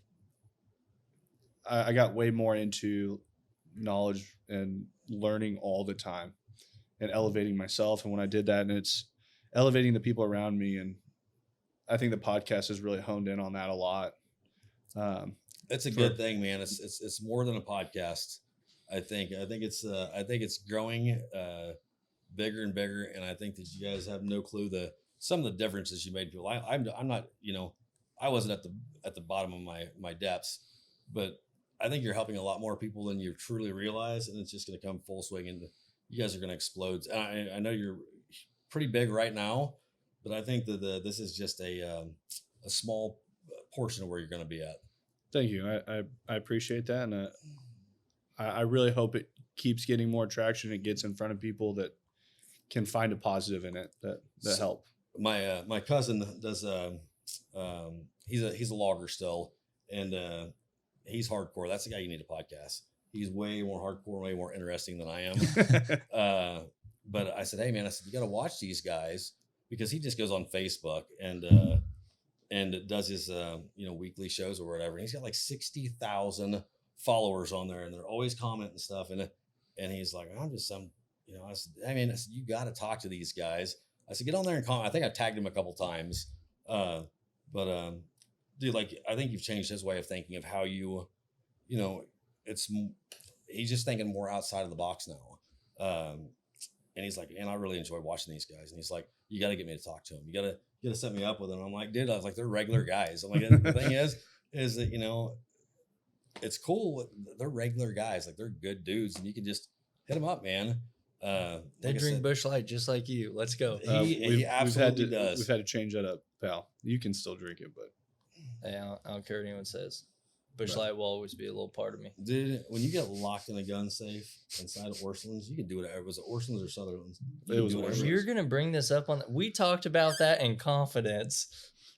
I got way more into knowledge and learning all the time and elevating myself. And when I did that, and it's elevating the people around me, and I think the podcast has really honed in on that a lot. It's a good thing, man. It's more than a podcast. I think it's growing bigger and bigger, and I think that you guys have no clue some of the differences you made. People, I'm not, I wasn't at the bottom of my depths, but I think you're helping a lot more people than you truly realize, and it's just going to come full swing, and you guys are going to explode. And I know you're pretty big right now, but I think that this is just a small portion of where you're going to be at. Thank you. I appreciate that, and I really hope it keeps getting more traction. It gets in front of people that can find a positive in it that help. My cousin does. He's a logger still, and he's hardcore. That's the guy you need a podcast. He's way more hardcore, way more interesting than I am. But I said, hey man, you got to watch these guys, because he just goes on Facebook and does his weekly shows or whatever. And he's got like 60,000 followers on there, and they're always commenting stuff. And he's like, I'm just some, I said, you got to talk to these guys. I said, get on there and comment. I think I've tagged him a couple times. But dude, like, I think you've changed his way of thinking of how he's just thinking more outside of the box now. And he's like, and I really enjoy watching these guys. And he's like, you got to get me to talk to them. You got to set me up with them. I'm like, dude, I was like, they're regular guys. I'm like, the thing is that, it's cool. They're regular guys. Like, they're good dudes, and you can just hit them up, man. They drink Busch Light just like you. Let's go. He absolutely does. We've had to change that up, pal. You can still drink it, but Hey, I don't care what anyone says. Busch Light will always be a little part of me. Dude, when you get locked in a gun safe inside of Orsolan's, you can do whatever. Was it Orsolan's or Sutherland's? It was Orsolan's. You're going to bring this up we talked about that in confidence.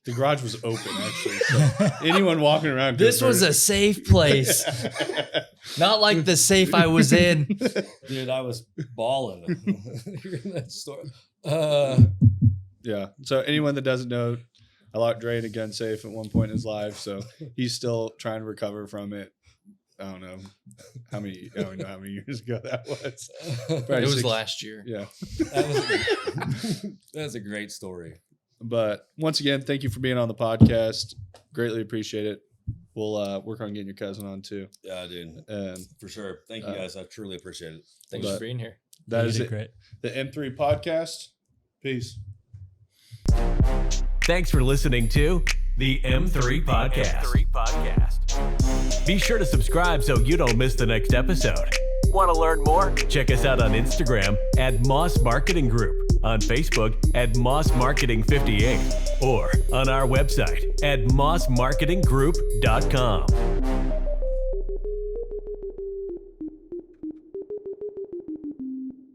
the garage was open actually. So anyone walking around. This was a safe place. Not like the safe I was in. Dude, I was balling. Hearing that story. Yeah. So anyone that doesn't know, I locked Dre in a gun safe at one point in his life, so he's still trying to recover from it. I don't know how many years ago that was. It was last year. Yeah. That's a great story. But once again, thank you for being on the podcast. Greatly appreciate it. We'll work on getting your cousin on too. Yeah, dude. And for sure. Thank you guys. I truly appreciate it. Thanks for being here. That is it. Great. The M3 podcast. Peace. Thanks for listening to the M3 Podcast. Be sure to subscribe so you don't miss the next episode. Want to learn more? Check us out on Instagram at Moss Marketing Group, on Facebook at Moss Marketing 58, or on our website at mossmarketinggroup.com.